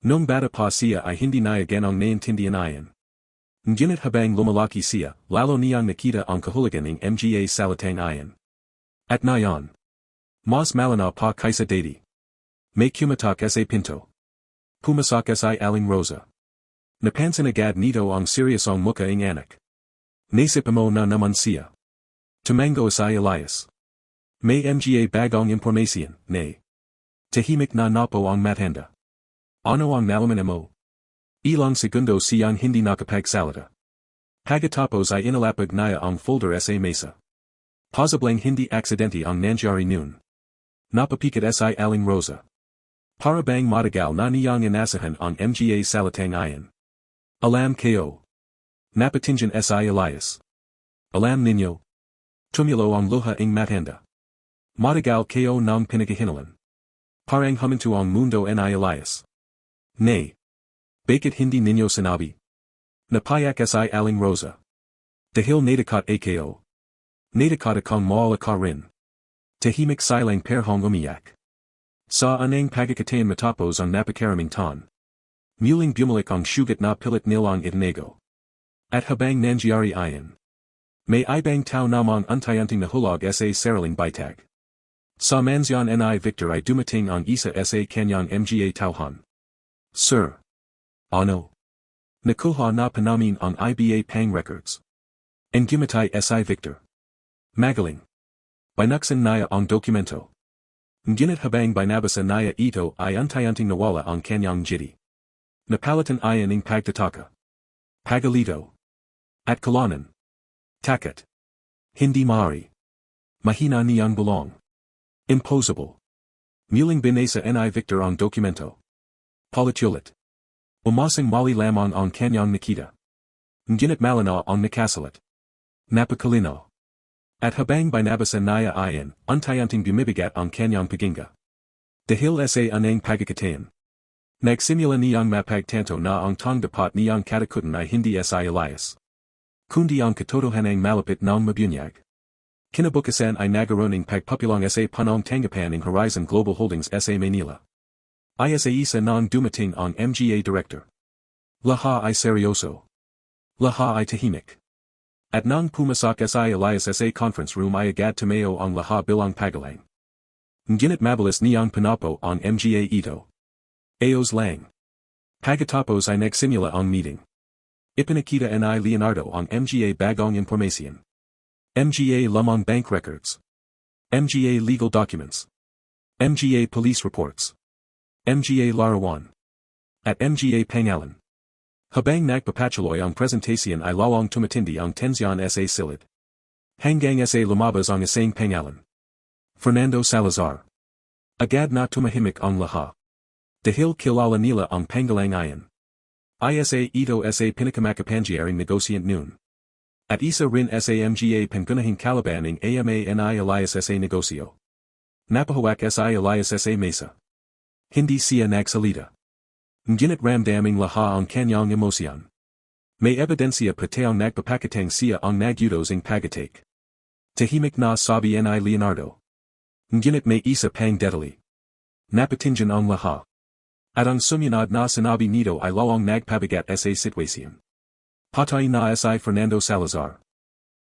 Nung bata pa siya ay hindi niya ganong naintindihan iyan. Ngunit habang lumalaki siya, lalo niyang nakita ang kahulugan ng mga salitang iyan. At ngayon, mas malinaw pa kaysa dati. May kumatak sa pinto. Pumasok sa aling Rosa. Napansin agad nito ang seryosong mukha ng anak. Naisip mo na naman siya. Tumango sa Elias. May mga bagong impormasyon, nay. Tahimik na napo ang matanda. Ano ang nalaman mo? Ilang segundo siyang hindi nakapagsalita. Pagkatapos ay inilapag niya ang folder sa mesa. Posibleng hindi aksidente ang nangyari noon. Napapikat sa aling Rosa. Para bang matagal na niyang inasahan ang mga salitang iyan. Alam kayo. Napatingin sa Elias. Alam ninyo. Tumulo ang luha ng matanda. Matagal kayo nang pinaghihinulan. Parang huminto ang mundo ni Elias. Nay. Bakit hindi ninyo sinabi? Napayak sa aling Rosa. Dahil natakat kayo. Natakat akong maala ka rin. Tahimik silang perhong umiyak. Sa anang pagkakataon matapos ang napakaraming taon. Muling bumalik ang sugat na pilit nilang itinago. At habang nangyari iyan. May ibang tao namang unti-unting nahulog sa sariling bitag. Sa mansyon ni Victor ay dumating ang isa sa kanyang mga tauhan. Sir. Ano? Nakuha na pa namin ang iba pang records. And gumatay si Victor. Magaling. Binuksan niya ang dokumento. Ngunit habang binabasa niya ito ay unti-unting nawala ang kanyang jiti. Napalitan iyan ng pagtataka. Pagalito. At kalanan. Takot. Hindi maaari. Mahina niyang bulong. Impossible. Muling binasa ni Victor ang dokumento. Paulit-ulit. Umasang mali lamang ang kanyang nakita. Ngunit malinaw ang nakasalat. Napakalinaw. At habang binabasa niya iyan, unti-unting bumibigat ang kanyang paginga. Dahil sa anang pagkakataon. Nagsimula niyang mapagtanto na ang dapat niyang katakutan ay hindi si Elias. Kundi ang katotohanang malapit ng mabubunyag. Kinabukasan ay nagkaroon ng pagpapilong sa panong tanggapan ng Horizon Global Holdings sa Manila. Ay sa isa nang dumating ang mga director. Lahat ay seryoso. Lahat ay tahimik. At nang pumasok sa Elias sa conference room ay agad tumayo ang lahat bilang pagalang. Ngunit mabilis niyang pinapo ang mga ito. Ayos lang. Pagkatapos ay nagsimula ang meeting. Ipinakita ni Leonardo ang mga bagong impormasyon. Mga lamang bank records. Mga legal documents. Mga police reports. Mga larawan. At mga pangalan. Habang nagpapatuloy ang presentasyon ay lawang tumatindi ang tensyon sa silid. Hanggang sa lumabas ang isang pangalan. Fernando Salazar. Agad na tumahimik ang lahat. Dahil kilala nila ang pangalang iyan. Isa ito sa pinakamakapangyariang negosyant noon. At isa rin sa mga pangunahing kalaban ng AMA ni Elias sa negosyo. Napahawak sa Elias sa mesa. Hindi siya nagsalita. Ngunit ramdaming lahat ang kanyang emosyon. May ebidensya pa tayong nagpapakitang siya ang nagyudos ng pagatik. Tahimik na sabi ni Leonardo. Ngunit may isa pang detalye. Napatingin ang lahat. At ang sumunod na sinabi nito ay lawang nagpabigat sa sitwasyon. Patay na si Fernando Salazar.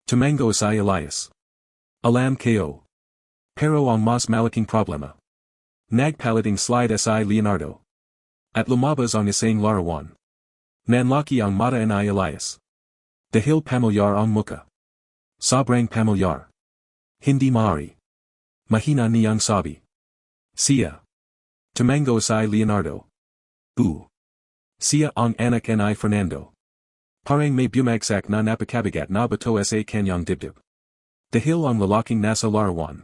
Tumango si Elias. Alam kayo. Pero ang mas malaking problema. Nagpaliting slide si Leonardo. At lumabas ang isang larawan. Nanlaki ang mata ni Elias. Dahil pamilyar ang muka. Sobrang pamilyar. Hindi maaari. Mahina niyang sabi. Siya. Tumango si Leonardo. Siya ang anak ni Fernando. Parang may bumagsak na napakabigat na bato sa kanyang dibdib. Dahil ang lalaking nasa larawan.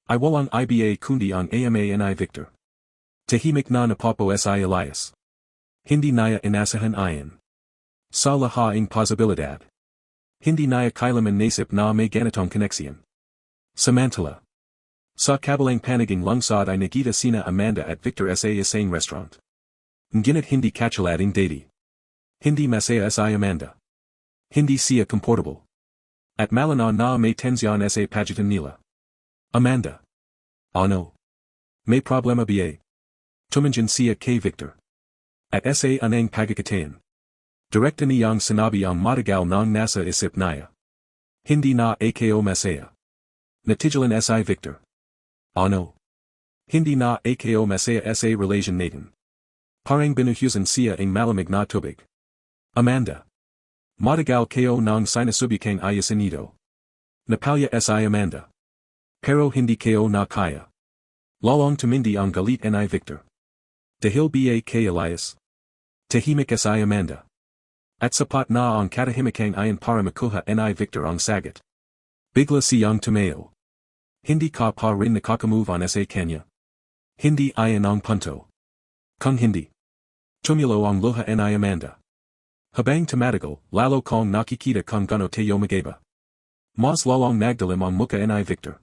Ay walang iba kundi ang ama ni Victor. Tahimik na napopo si Elias. Hindi niya inasahan ayon. Sa lahaing posibilidad. Hindi niya kailanman nasip na may ganitong koneksyon. Samantala. Sa kabilang paniging lungsod ay nakita sina Amanda at Victor sa isang restaurant. Ngunit hindi kachalading dati. Hindi masaya si Amanda. Hindi siya comfortable. At malinaw na may tensyon sa pagitan nila. Amanda. Ano? May problema ba? Tumanjan siya kay Victor. At sa anang pagkakataon. Direkta niyang sinabi ang matagal ng nasa isip niya. Hindi na ako masaya. Natigilan si Victor. Ano? Hindi na ako masaya sa relasyon natin. Parang binuhusan siya ang malamig na tubig. Amanda. Matagal kayo ng sinasubukang ayasin ito. Napalya si Amanda. Pero hindi kayo na kaya. Lalong tumindi ang galit ni Victor. Dahil ba kay Elias? Tahimik si Amanda. At sapat na ang katahimikang ayon para makuha ni Victor ang sagot. Bigla siyang tumayo. Hindi ka pa rin nakakamove on sa kanya. Hindi ayon ang punto. Kung hindi. Tumulo ang luha ni Amanda. Habang tumatagal, lalo kong nakikita kung gano tayo magaba. Mas lalong nagdalim ang muka ni Victor.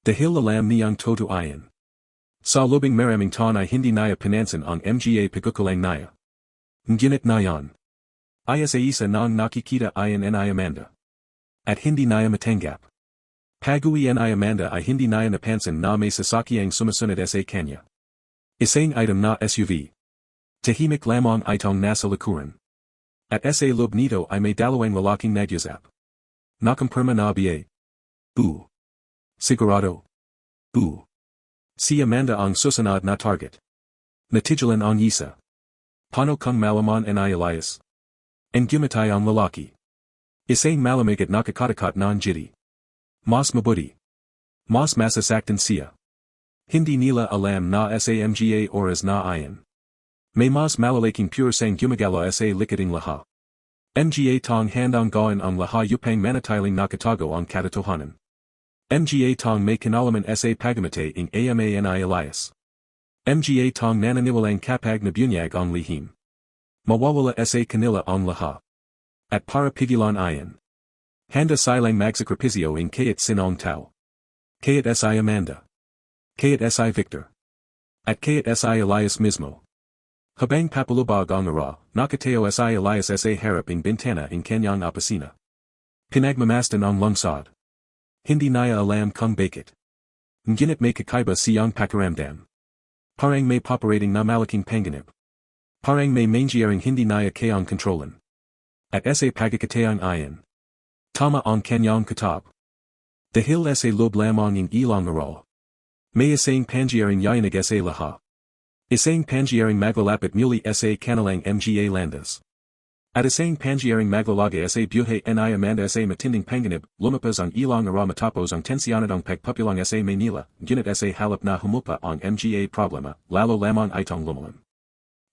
Dahil alam niyang todo ayon. Sa lubing maraming taon ay hindi niya pinansin ang mga pagkukulang niya. Ngunit nayon. Ay sa isa nang nakikita ayon ni Amanda. At hindi niya matanggap. Pag-uwi ni Amanda ay hindi niya napansin na may sasakyang sumusunod sa kanya. Isang item na SUV. Tahimik lamang itong nasa likuran. At sa loob nito ay may dalawang lalaking nagyusap. Nakampirma na ba? Sigurado. Si Amanda ang susunod na target. Natigilan ang isa. Paano kung malaman ni Elias? Ang gumatay ang lalaki. Isang malamig at nakakatakat ng jiti. Mas mabuti. Mas masasaktan siya. Hindi nila alam na sa mga oras na ayon. May mas malalaking pure sang gumagala sa likading lahat. Mga tong handang gawin ang lahat upang manatiling nakatago ang katotohanan. Mga tong may kinalaman sa pagamatay ng ama ni Elias. Mga tong nananiwalang kapag nabunyag ang lihim. Mawawala sa kanila ang lahat. At para pigilan ayon. Handa silang magsakripisyo ng kayat sinong tao. Kayat si Amanda. Kayat si Victor. At kayat si Elias mismo. Habang papalubag ang ara, nakatayo si Elias sa harap ng bintana ng kanyang opisina. Pinagmamasdan ang lungsod. Hindi niya alam kung bakit. Ngunit may kakaiba siyang pakiramdam. Parang may poperating na malaking panganib. Parang may mangyaring hindi niya kayang kontrolin. At sa pagkakataong ayon. Tama ang kanyang katab. Dahil sa loob lamang ng ilang araw. May isang pangyaring yayanig sa lahat. Isang pangyaring maglalapit muli sa kanilang mga landas. At isang pangyaring maglalaga sa buhay ni Amanda sa matinding panganib, lumapas ang ilang araw matapos ang tensyanadong pagpapilang sa Nila, ngunit sa halip na humupa ang mga problema, lalo lamang itong lumalim.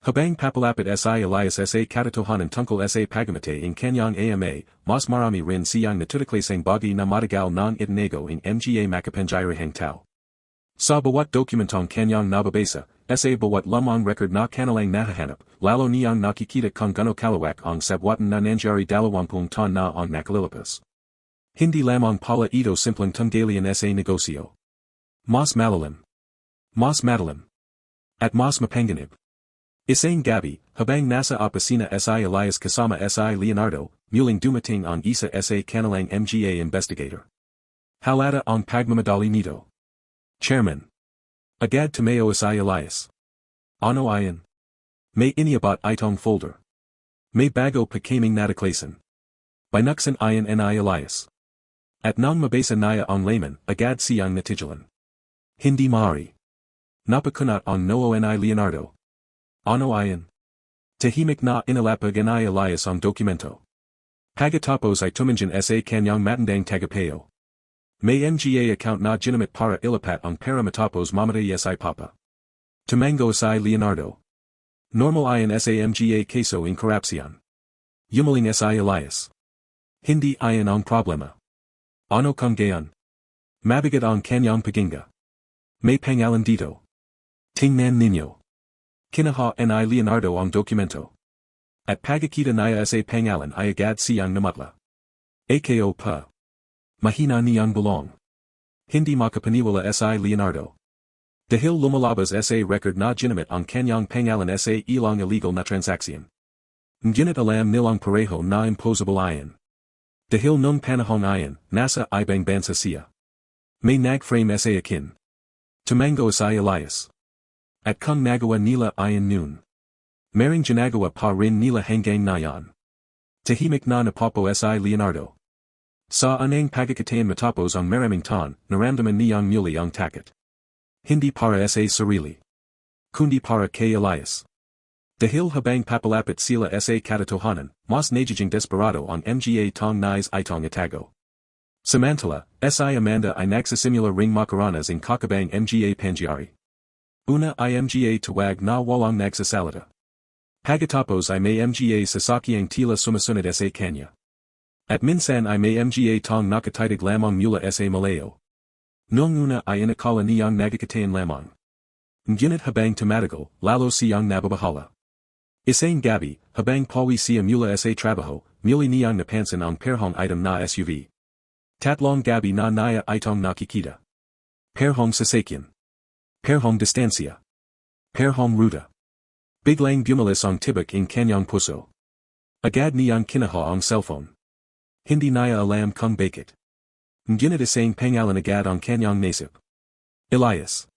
Habang papalapit si Elias sa katotohanan tungkol sa pagamatay ng kanyang ama, mas marami rin siyang natutuklasang bagay na matagal ng itinago ng mga makapangyarihang tao. Sa bawat dokumentong kanyang nababasa, sa bawat lamang record na kanilang nahahanap, lalo niyang nakikita kung gano kalawak ang sabwatan na nangyari 20 taon na ang nakalilipas. Hindi lamang pala ito simpleng tunggalian sa negosyo. Mas malalim. Mas madalim. At mas mapanganib. Isang gabi, habang nasa opisina si Elias kasama si Leonardo, muling dumating ang isa sa kanilang mga investigator. Halata ang pagmamadali nito. Chairman. Agad tumayo si Elias. Ano ayon? May iniabot itong folder. May bago pa kaming nataklasan. Binuksan ayon ni Elias. At nang mabasa niya ang layman, agad siyang natigilan. Hindi maaari. Napakunat ang noo ni Leonardo. Ano ayon? Tahimik na inilapag ni Elias ang dokumento. Pagkatapos ay tumanjan sa kanyang matandang tagapayo. May mga account na ginamit para ilipat ang pera matapos mamatay si Papa. Tumango si Leonardo. Normal ayon sa mga kaso ng korupsyon. Yumaling si Elias. Hindi ayon ang problema. Ano kung gayon. Mabigat ang kanyang paginga. May pangalan dito. Tingnan ninyo. Kinaha ni Leonardo ang dokumento. At pagkakita niya sa pangalan ay agad siyang namutla. Ako pa. Mahina niyang bulong. Hindi makapaniwala si Leonardo. Dahil lumalabas sa record na ginamit ang kanyang pangalan sa ilang illegal na transaksyon. Ngunit alam nilang pareho na impossible iyon. Dahil nung panahong iyon, nasa ibang bansa siya. May nag-frame sa akin. Tumango si Elias. At kung nagawa nila iyon noon. Maring ginagawa pa rin nila hanggang ngayon. Tahimik na napopo si Leonardo. Sa anang pagkakataon matapos ang maraming taon, naramdaman niyang muli ang takot. Hindi para sa sarili. Kundi para kay Elias. Dahil habang papalapit sila sa katotohanan, mas nagiging desperado ang mga tong nais itong itago. Samantala, si Amanda ay nagsisimula ring makaranas ng kakabang mga pangyayari. Una ay mga tawag na walang nagsasalita. Pagkatapos ay may mga sasakyang tila sumusunod sa kanya. At minsan ay may mga tong nakatitig lamang mula sa malayo. Noong una ay inakala niyang nagkakatain lamang. Ngunit habang tumatagal, lalo siyang nababahala. Isang gabi, habang pauwi siya mula sa trabaho, muli niyang napansin ang perhong item na SUV. Tatlong gabi na niya itong nakikita. Perhong sasakyan. Perhong distansya. Perhong ruta. Biglang bumalis ang tibak in kanyang puso. Agad niyang kinaha ang cellphone. Hindi niya alam kung bakit. Ngunit isang pangalan agad ang kanyang nasip. Elias.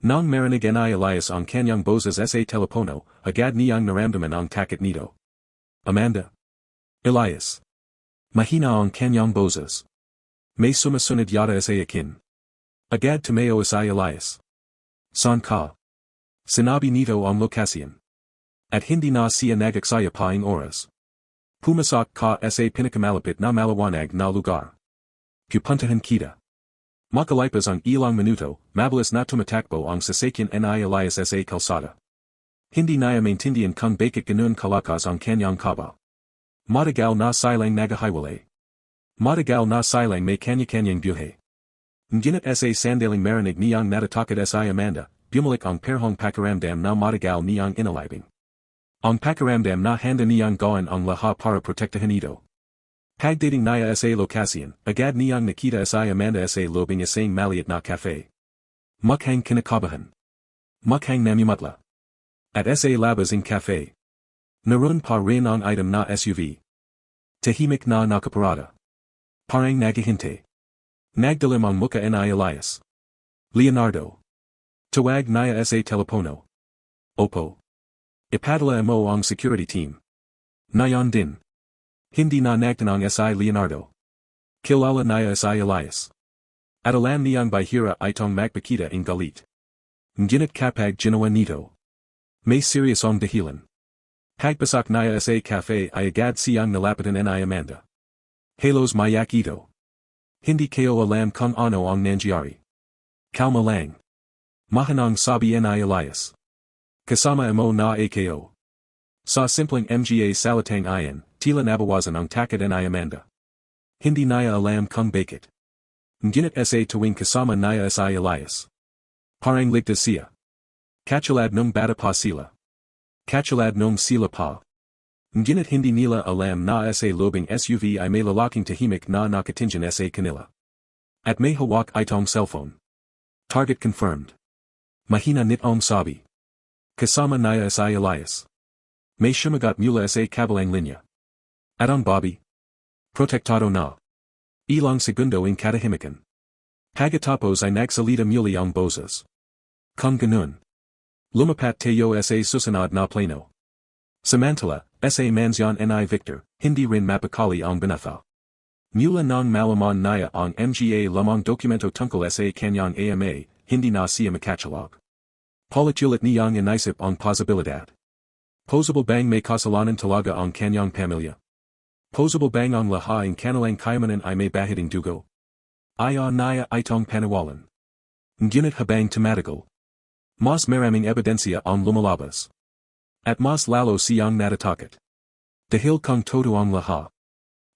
Nang marinig ni Elias ang kanyang boses sa telepono, agad niyang naramdaman ang takot nito. Amanda. Elias. Mahina ang kanyang boses. May sumusunod yata sa akin. Agad tumayo si Elias. Saan ka? Sinabi nito ang lokasyon. At hindi na siya nagaksaya pa ang oras. Pumasok ka sa pinakamalapit na maliwanag na lugar. Pupuntahan kita. Makalipas ang ilang minuto, mabilis na tumatakbo ang sasakyan ni Elias sa kalsada. Hindi niya maintindihan kung bakit ganun kalakas ang kanyang kaba. Matagal na silang nagahiwalay. Matagal na silang may kanya-kanyang buhay. Ngunit sa sandaling marinig niyang natatakot si Amanda, bumalik ang perhong pakiramdam na matagal niyang inalibing. Ang pakiramdam na handa niyang gawin ang lahat para protektahan ito. Pagdating niya sa lokasyon, agad niyang nakita si Amanda sa lobing isang maliit na cafe. Mukhang kinakabahan. Mukhang namumutla. At sa labas ng cafe. Naroon pa rin ang item na SUV. Tahimik na nakaparada. Parang naghihintay. Nagdilim ang mukha ni Elias. Leonardo. Tawag niya sa telepono. Opo. Ipadala mo ang security team. Nayon din. Hindi na nagtanong si Leonardo. Kilala niya si Elias. At alam niyang bahira itong magpakita ng galit. Ngunit kapag ginawa nito. May serious ang dahilan. Pagpasok niya sa cafe ay agad siyang nalapitan ni Amanda. Halos mayak ito. Hindi kayo alam kung ano ang nangyari. Kalma lang. Mahanang sabi ni Elias. Kasama mo na ako. Sa simpleng mga salitang iyon, tila nabawasan ang takot ni Amanda. Hindi niya alam kung bakit. Ngunit sa tuwing kasama niya si Elias. Parang ligtas siya. Katulad nung bata pa sila. Katulad nung sila pa. Ngunit hindi nila alam na sa lobing SUV ay may lalaking tahimik na nakatingin sa kanila. At may hawak itong cellphone. Target confirmed. Mahina nitong sabi. Kasama niya si Elias. May sumagat mula sa kabilang linya. At ang Bobby. Protektado na. Ilang segundo in katahimikan. Pagkatapos ay nagsalita muli ang boses. Kung ganun. Lumapat tayo sa susunod na plano. Samantala, sa mansyon ni Victor, hindi rin mapakali ang benefa. Mula nang malaman niya ang mga lamang dokumento tungkol sa kanyang ama, hindi na siya makatsalog. Paulit-ulit niyang inaisip ang posibilidad. Possible bang may kasalanan talaga ang kanyang pamilya? Possible bang ang lahat ng kanilang kayamanan ay may bahiding dugo? Ayon niya itong panawalan. Ngunit habang tumatagal. Mas maraming ebidensya ang lumalabas. At mas lalo siyang natatakot. Dahil kung todo ang lahat.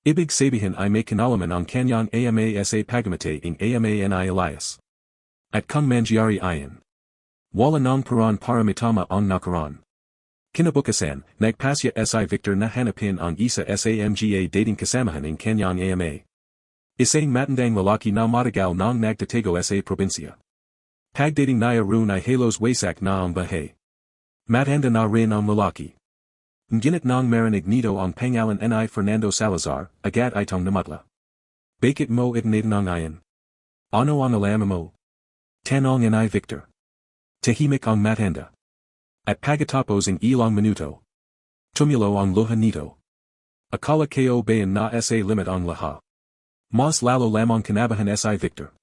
Ibig sabihin ay may kinalaman ang kanyang ama sa pagkamatay ng ama ni Elias. At kung mangyari iyon. Wala nang paraan para mitama ang nakaraan. Kinabukasan, nagpasya si Victor na hanapin ang isa sa mga dating kasamahan ng kanyang ama. Isang matandang lalaki na matagal nang nagtatago sa probinsya. Pagdating niya roon ay halos wasak na ang bahay. Matanda na rin ang lalaki. Ngunit nang marinig nito ang pangalan ni Fernando Salazar, agad itong namutla. Bakit mo itinatin ang iyon? Ano ang alam mo? Tanong ni Victor. Tahimik ang matanda. At pagkatapos ng ilang minuto. Tumulo ang luha nito. Akala ko bayan na sa limit ang lahat. Mas lalo lamang kinabahan si Victor.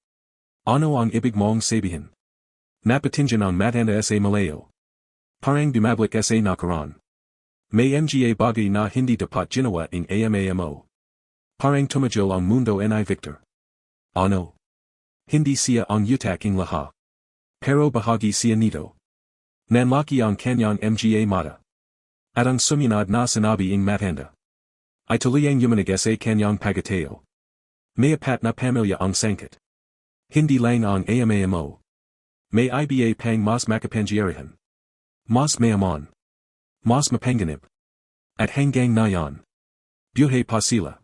Ano ang ibig mong sabihin? Napatingin ang matanda sa malayo. Parang bumabalik sa nakaraan. May mga bagay na hindi dapat ginawa ng ama mo. Parang tumajol ang mundo ni Victor. Ano? Hindi siya ang utak ng lahat. Pero bahagi siya nito. Nanlaki ang kanyang mga mata. At ang sumunod na sinabi ng matanda. Ay tuluyang yumanig sa kanyang pagkatao. May apat na pamilya ang sangkot. Hindi lang ang ama mo. May iba pang mas makapangyarihan. Mas mayaman. Mas mapanganib. At hanggang ngayon. Buhay pa sila.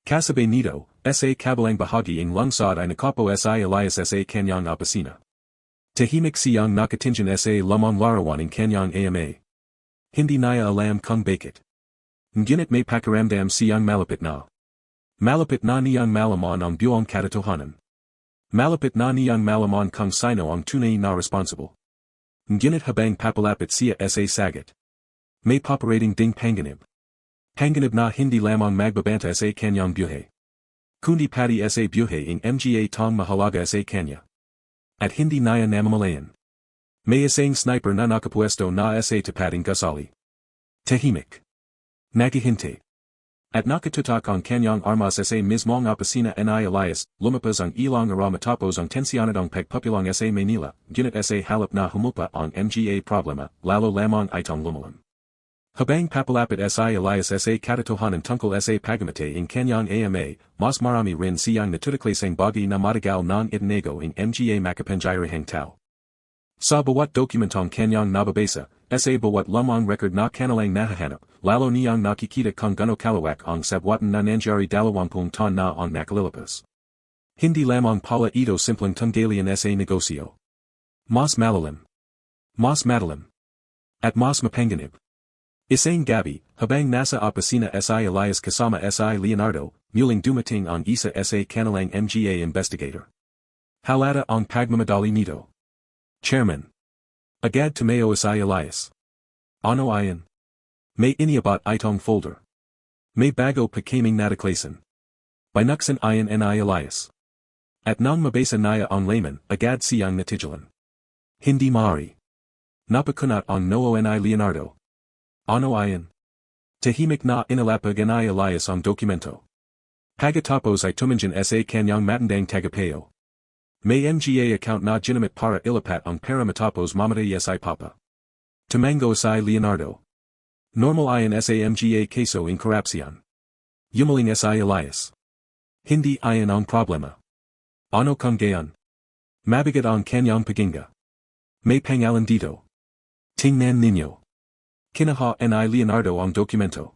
Kasabay nito, sa kabilang bahagi ng lungsod ay nakapo si Elias sa kanyang opisina. Tahimik siyang nakatingin sa lamang larawan ng kanyang ama. Hindi niya alam kung bakit. Ngunit may pakiramdam siyang malapit na. Malapit na niyang malaman ang buong katotohanan. Malapit na niyang malaman kung sino ang tunay na responsible. Ngunit habang papalapit siya sa sagot. May paparating ding panganib. Panganib na hindi lamang magbabanta sa kanyang buhay. Kundi pati sa buhay ng mga tong mahalaga sa kanya. At hindi niya namamalayan. May isang sniper na nakapwesto na sa tapating gusali. Tahimik. Naghihintay. At nakatutak ang kanyang armas sa mismong opisina ni Elias, lumabas ang ilang araw matapos ang tensyanadong pagpapilang sa Manila, gunit sa halap na humupa ang mga problema, lalo lamang itong lumalim. Habang papalapit si Elias sa katotohanan tungkol sa pagkamatay ng kanyang ama, mas marami rin siyang natutuklasang bagay na matagal nang itinago ng mga makapangyarihang tao. Sa bawat dokumentong kanyang nababasa, sa bawat lamang record na kanilang nahahanap, lalo niyang nakikita kung gano kalawak ang sabwatan na nangyari 20 taon na ang nakalilipas. Hindi lamang pala ito simpleng tunggalian sa negosyo. Mas malalim. Mas madalim. At mas mapanganib. Isang gabi, habang nasa opisina si Elias kasama si Leonardo, muling dumating ang isa sa kanilang mga investigator. Halata ang pagmamadali nito. Chairman. Agad tumayo si Elias. Ano iyon? May iniabot itong folder. May bago pa kaming nataklasan. Binuksan iyon ni Elias. At nang mabasa niya ang layman, agad siyang natigilan. Hindi maaari. Napakunat ang noo ni Leonardo. Ano iyon? Tahimik na inilapag ni Elias ang dokumento. Pagkatapos ay tumingin sa kanyang matandang tagapayo. May mga account na ginamit para ilipat ang pera matapos mamatay si Papa. Tumango si Leonardo. Normal iyon sa mga kaso ng korupsyon. Yumaling si Elias. Hindi iyon ang problema. Ano kung gayon? Mabigat ang kanyang paginga. May pangalan dito. Tingnan ninyo. Kinaha ni Leonardo ang dokumento.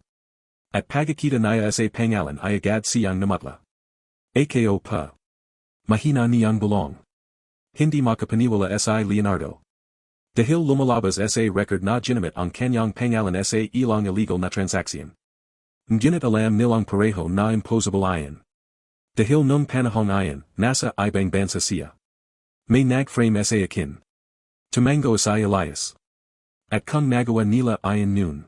At pagkakita niya sa pangalan ay agad siyang namutla. Ako pa. Mahina niyang bulong. Hindi makapaniwala si Leonardo. Dahil lumalabas sa record na ginamit ang kanyang pangalan sa ilang illegal na transaksyon. Ngunit alam nilang pareho na impossible iyon. Dahil nung panahong iyon, nasa ibang bansa siya. May nag-frame sa akin. Tumango si Elias. At kung nagawa nila iyon noon.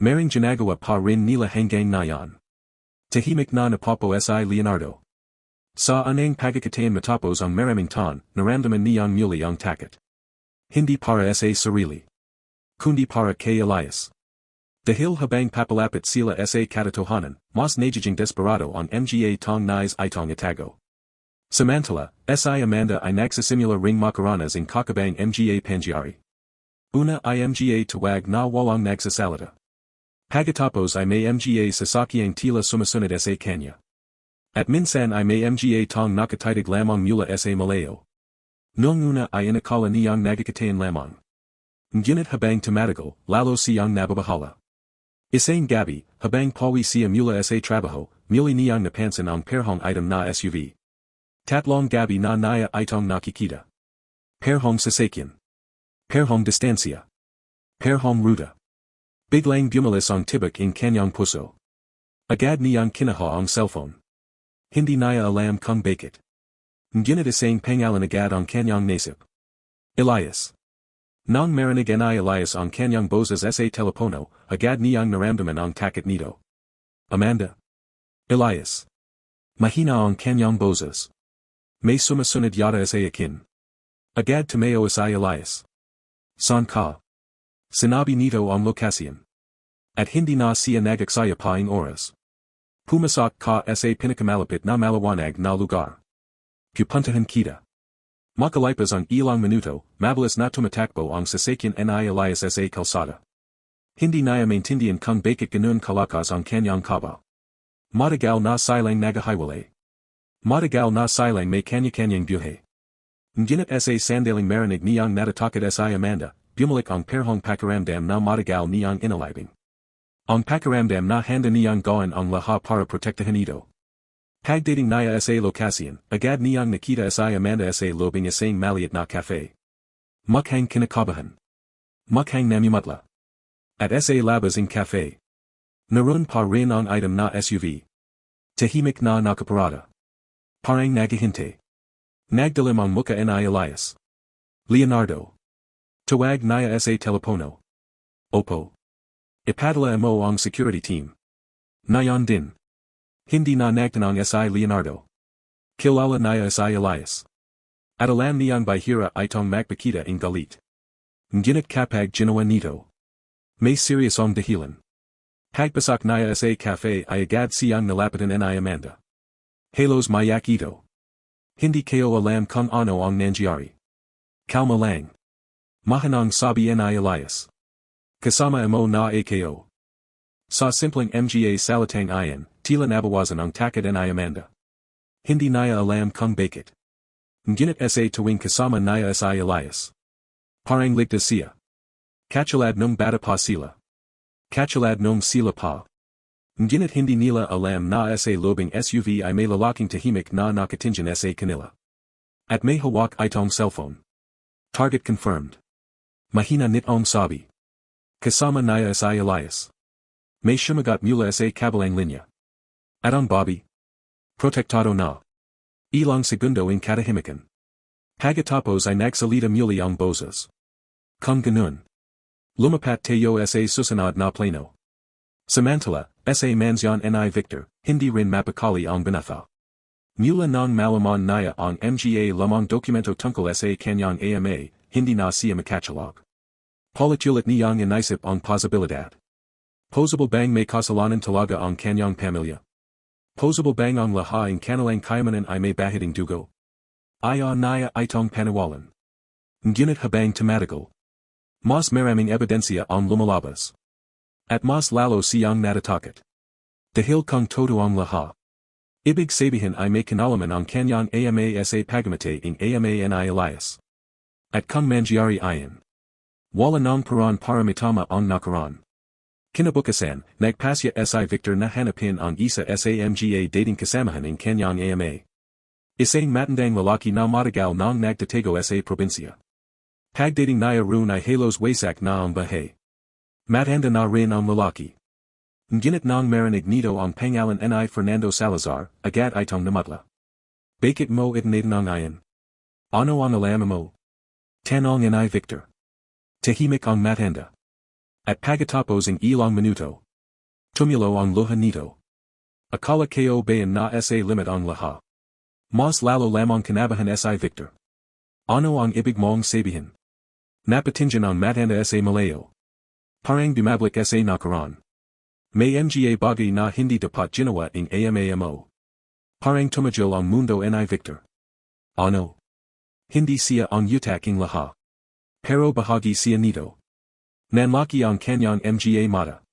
Maring ginagawa pa rin nila hanggang ngayon. Tahimik na napapo si Leonardo. Sa anang pagkakataon matapos ang maraming taon, naramdaman niyang muli ang takot. Hindi para sa sarili. Kundi para kay Elias. Dahil habang papalapit sila sa katotohanan, mas nagiging desperado ang mga tong nais itong itago. Samantala, si Amanda ay nagsisimula ring makaranas ng kakabang mga pangyari. Una ay mga tawag na walang nagsasalita. Pagkatapos ay may mga sasakyang tila sumusunod sa kanya. At minsan ay may mga tong nakatitig lamang mula sa malayo. Noong una ay inakala niyang nagkakatayan lamang. Ngunit habang tumatagal, lalo siyang nababahala. Isang gabi, habang pauwi siya mula sa trabaho, muli niyang napansin ang perhong item na SUV. Tatlong gabi na niya itong nakikita. Perhong sasakyan. Perhong distansya. Perhong ruta. Biglang bumalis ang tibak in kanyang puso. Agad niyang kinaha ang cellphone. Hindi niya alam kung bakit. Ngunit isang pangalan agad ang kanyang nasip. Elias. Nang marinig ni Elias ang kanyang boses sa telepono, agad niyang naramdaman ang takot nito. Amanda. Elias. Mahina ang kanyang boses. May sumusunod yata sa akin. Agad tumayo si Elias. Saan ka? Sinabi nito ang lokasyon. At hindi na siya nagaksaya pa ang oras. Pumasok ka sa pinakamalapit na maliwanag na lugar. Pupuntahan kita. Makalipas ang ilang minuto, mabilis na tumatakbo ang sasakyan ni Elias sa kalsada. Hindi niya maintindihan kung bakit ganun kalakas ang kanyang kaba. Matagal na silang nagahiwalay. Matagal na silang may kanya-kanyang buhay. Ngunit sa sandaling marinig niyang natatakot si Amanda, bumalik ang perhong pakiramdam na matagal niyang inalibing. Ang pakiramdam na handa niyang gawin ang lahat para protektahan ito. Pagdating niya sa lokasyon, agad niyang nakita si Amanda sa lobing isang maliit na cafe. Mukhang kinakabahan. Mukhang namumutla. At sa labas ng cafe. Naroon pa rin ang item na SUV. Tahimik na nakaparada. Parang naghihintay. Nagdilim ang mukha ni Elias. Leonardo. Tawag niya sa telepono. Opo. Ipadala mo ang security team. Nayon din. Hindi na nagtanong si Leonardo. Kilala niya si Elias. At alam niyang bahira itong magpakita ng galit. Ngunit kapag ginawa nito. May seryosong dahilan. Pagpasok niya sa cafe ay agad siyang nalapitan ni Amanda. Halos mayak ito. Hindi kayo alam kung ano ang nangyari. Kalma lang. Mahanang sabi ni Elias. Kasama mo na kayo. Sa simpleng mga salitang iyan, tila nabawasan ang takot ni Amanda. Hindi niya alam kung bakit. Ngunit sa tuwing kasama niya si Elias. Parang ligtas siya. Katulad nung bata pa sila. Katulad nung sila pa. Ngunit hindi nila alam na sa lobing SUV ay may lalaking tahimik na nakatingin sa kanila. At may hawak itong cellphone. Target confirmed. Mahina nitong sabi. Kasama niya si Elias. May sumagat mula sa kabilang linya. At ang Bobby. Protektado na. Ilang segundo in katahimikan. Pagkatapos ay nagsalita muli ang boses. Kung ganun. Lumapat tayo sa susunod na plano. Samantala, sa mansyon ni Victor, hindi rin mapakali ang binafa. Mula nang malaman niya ang mga lamang dokumento tungkol sa kanyang ama, hindi na siya makatulog. Paulit-ulit niyang inisip ang posibilidad. Possible bang may kasalanan talaga ang kanyang pamilya? Possible bang ang lahat ng kanilang kayamanan ay may bahiding dugo? Ayaw niya itong panawalan. Ngunit habang tumatagal. Mas maraming ebidensya ang lumalabas. At mas lalo siyang natatakot. Dahil kung todo ang lahat. Ibig sabihin ay may kinalaman ang kanyang ama sa pagkamatay ng ama ni Elias. At kung mangyari iyan. Wala nang paraan para matama ang nakaraan. Kinabukasan, nagpasya si Victor na hanapin ang isa sa mga dating kasamahan ng kanyang ama. Isang matandang lalaki na matagal nang nagtatago sa probinsya. Pagdating niya roon ay halos wasak na ang bahay. Matanda na rin ang lalaki. Ngunit nang marinig nito ang pangalan ni Fernando Salazar, agad itong namutla. Bakit mo itinanong iyan? Ano ang alam mo? Tanong ni Victor. Tahimik ang matanda. At pagkatapos ng ilang minuto. Tumulo ang luha nito. Akala kayo bayan na sa limit ang lahat. Mas lalo lamang kinabahan si Victor. Ano ang ibig mong sabihin? Napatingin ang matanda sa malayo. Parang bumabalik sa nakaraan. May mga bagay na hindi dapat ginawa ng ama mo. Parang tumagil ang mundo ni Victor. Ano? Hindi siya ang utak ng lahat. Pero bahagi siya nito. Nanlaki ang kanyang mga mata.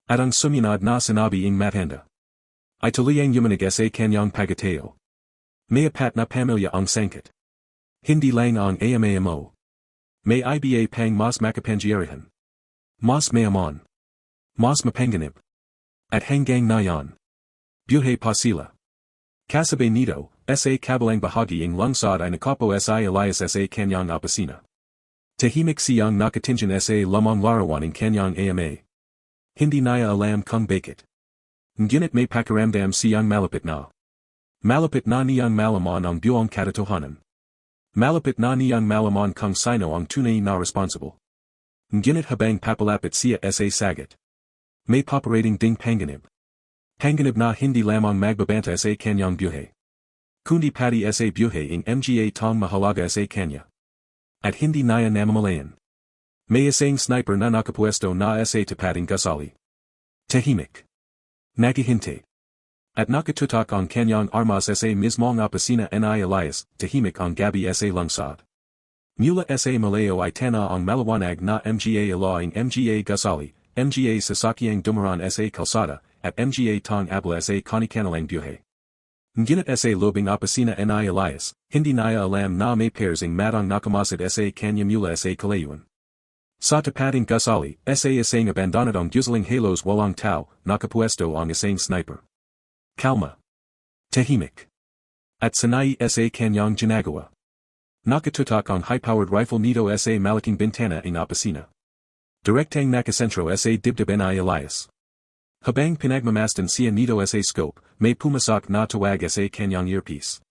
At ang sumunod na sinabi ing mathanda. Ay tuluyang yumanig sa kanyang pagkatao. May apat na pamilya ang sangkot. Hindi lang ang amamo. May iba pang mas makapangyarihan. Mas mayaman. Mas mapanganib. At hanggang nayon. Buhay pa sila. Kasabay nito, sa kabilang bahagi ang lungsod ay nakapo sa Elias sa kanyang opisina. Tahimik siyang nakatingin sa lamang larawan ng kanyang ama. Hindi niya alam kung bakit. Ngunit may pakiramdam siyang malapit na. Malapit na niyang malaman ang buong katotohanan. Malapit na niyang malaman kung sino ang tunay na responsible. Ngunit habang papalapit siya sa sagot. May paparating ding panganib. Panganib na hindi lamang magbabanta sa kanyang buhay. Kundi pati sa buhay ng mga taong mahalaga sa kanya. At hindi niya namamalayan. May isang sniper na nakapwesto na sa tapating gusali. Tahimik. Nakahintay. At nakatutok ang kanyang armas sa mismong opisina ni Elias, tahimik ang gabi sa lungsod. Mula sa malayo ay tana ang maliwanag na mga ilaw ang mga gusali, mga sasakyang dumaran sa kalsada, at mga tong abla sa kanilang buhay. Ngunit sa lobing opisina ni Elias, hindi niya alam na may pairs ang matang nakamasad sa kanya mula sa kalayuan. Sa tapating gusali, sa isang abandonadong gusaling halos walang tao, nakapwesto ang isang sniper. Kalma. Tahimik. At sanay sa kanyang ginagawa. Nakatutok ang high-powered rifle nito sa malaking bintana ng opisina. Direktang nakasentro sa dibdib ni Elias. Habang pinagmamasdan siya nito sa scope, may pumasok na tawag sa kanyang earpiece.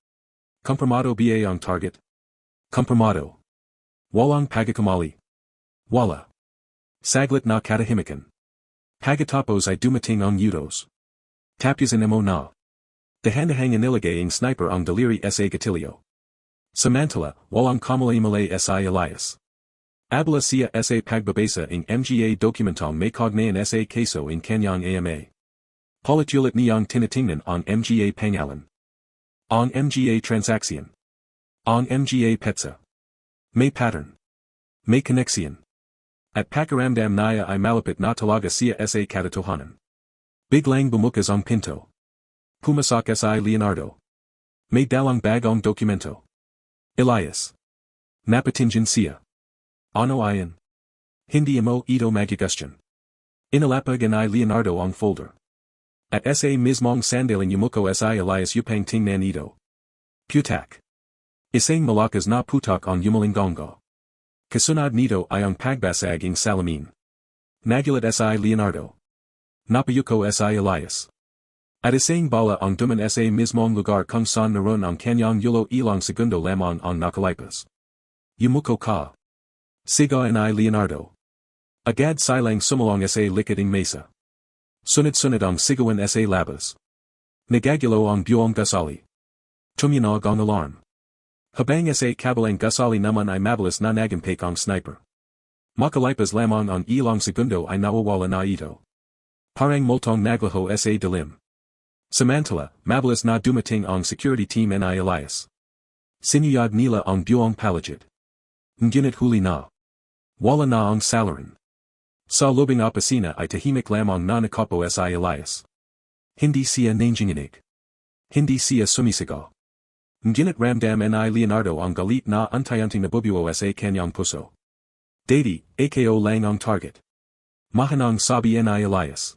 Komprimado ba ang target? Komprimado. Walang pagkakamali. Wala. Saglit na katahimikan. Pagkatapos ay dumating ang yudos. Tapusin mo na. Dahan-dahang inilagay ang sniper ang daliri sa gatilyo. Samantala, walang kamali-malay sa Elias. Abla siya sa pagbabasa ng mga dokumentong may kaugnayan sa kaso ng kanyang ama. Paulit-ulit niyang tinitingnan ang mga pangalan. Ang mga transaksyon. Ang mga petsa. May pattern. May koneksyon. At pakiramdam niya ay malapit na talaga siya sa katotohanan. Biglang bumukas ang pinto. Pumasok si Leonardo. May dalang bagong dokumento. Elias. Napatingin siya. Ano ayan? Hindi mo ito magigustion. Inalapag ni Leonardo ang folder. At sa mismong sandaling yumuko si Elias upang tingnan ito. Putak. Isang malakas na putok ang yumalingongo. Kasunod nito ay ang pagbasag ng salamin. Nagulat si Leonardo. Napayuko si Elias. At isang bala ang duman sa mismong lugar kung saan naroon ang kanyang yulo ilang segundo lamang ang nakalipas. Yumuko ka. Sigaw ni Leonardo. Agad silang sumulong sa likod ng mesa. Sunod-sunod ang sigawan sa labas. Nagagulo ang buong gusali. Tumunog ang alarm. Habang sa kabilang gusali naman ay mabilis na nagampake ang sniper. Makalipas lamang ang ilang segundo ay nawawala na ito. Parang multong naglaho sa dilim. Samantala, mabilis na dumating ang security team ni Elias. Sinuyod nila ang buong palagid. Ngunit huli na. Wala na ang salarin. Sa lobing opisina ay tahimik lamang na nakapo sa Elias. Hindi siya nanginginig. Hindi siya sumisigaw. Ngunit ramdam ni Leonardo ang galit na unti-unting nabubuo sa kanyang puso. Dadi, ako lang ang target. Mahanang sabi ni Elias.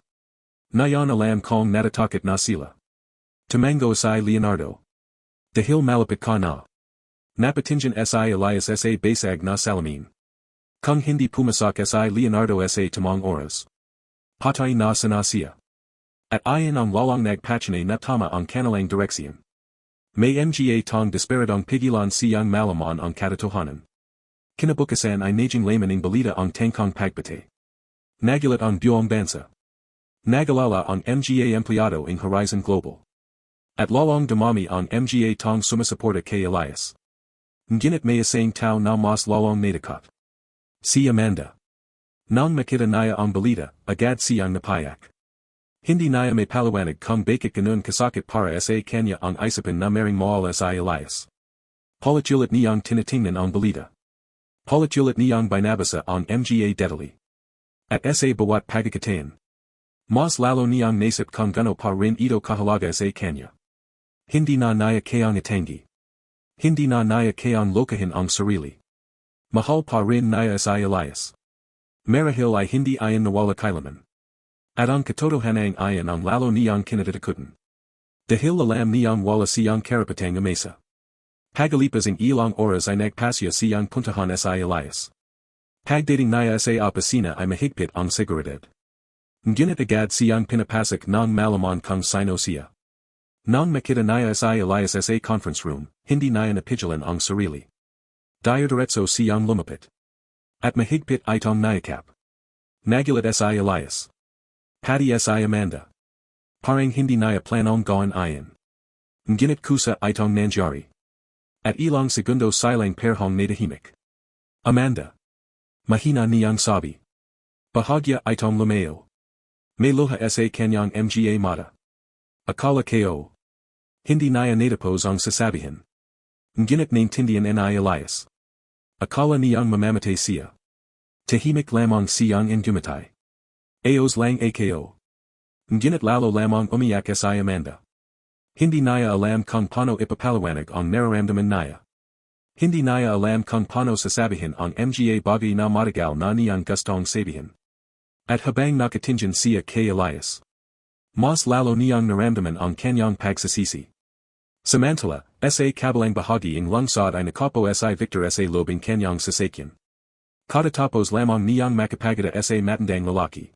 Nayon alam kong natatakot na sila. Tumango si Leonardo. Dahil malapit ka na. Napatingin si Elias sa basag na salamin. Kung hindi pumasok si Leonardo sa tamang oras. Patay na sana siya. At ayon ang walang nagpachane na tama ang kanilang direksyon. May mga tong desperadong pigilan siyang malaman ang katotohanan. Kinabukasan ay naging layman ng balita ang tangkong pagbate. Nagulat ang buong bansa. Nagalala ang mga empleyado ng Horizon Global. At lalong dumami ang mga tong sumasuporta kay Elias. Ngunit may isang tao na mas lalong natakot. Si Amanda. Nang makita niya ang balita, agad siyang napayak. Hindi niya may paliwanag kung bakit ganun kasakit para sa kanya ang isipin na maring mawala si Elias. Paulit-ulit niyang tinitingnan ang balita. Paulit-ulit niyang binabasa ang mga detalye. At sa bawat pagkakataon. Mas lalo niyang naisip kung gano pa rin ito kahalaga sa kanya. Hindi na naya kayang itangi. Hindi na naya kayang lokahin ang sarili. Mahal pa rin naya sa Elias. Marahil ay hindi ayon nawala kailaman. At ang katotohanan ayon ang lalo niyang kinatatakutan. Dahil alam niyang wala siyang karapatang umesa. Pagalipas ang ilang oras ay nagpasya siyang puntahan sa Elias. Pagdating niya sa opisina ay mahigpit ang seguridad. Ngunit agad siyang pinapasok ng malaman kung sino siya. Nang makita niya sa Elias sa conference room, hindi niya napigilan ang sarili. Diretso siyang lumapit. At mahigpit itong niyakap. Nagulat sa Elias. Pati sa Amanda. Parang hindi niya planong gawin ayon. Ngunit kusa itong nangyari. At ilang segundo silang perhong natahimik. Amanda. Mahina niyang sabi. Bahagya itong lumayo. May luha sa kanyang mga mata. Akala ko. Hindi niya natapos ang sasabihin. Ngunit naintindihan ni Elias. Akala niyang mamamatay siya. Tahimik lamang siyang gumatay. Ayos lang ako. Ngunit lalo lamang umiyak sa Amanda. Hindi niya alam kung paano ipapaliwanag ang nararamdaman niya. Hindi niya alam kung paano sasabihin ang mga bagay na matagal na niyang gustong sabihin. At habang nakatingin siya kay Elias. Mas lalo niyang naramdaman ang kanyang pagsisisi. Samantala, sa kabilang bahagi ng lungsod ay nakapo si Victor sa lobing kanyang sasakyan. Katatapos lamang niyang makapagita sa matandang lalaki.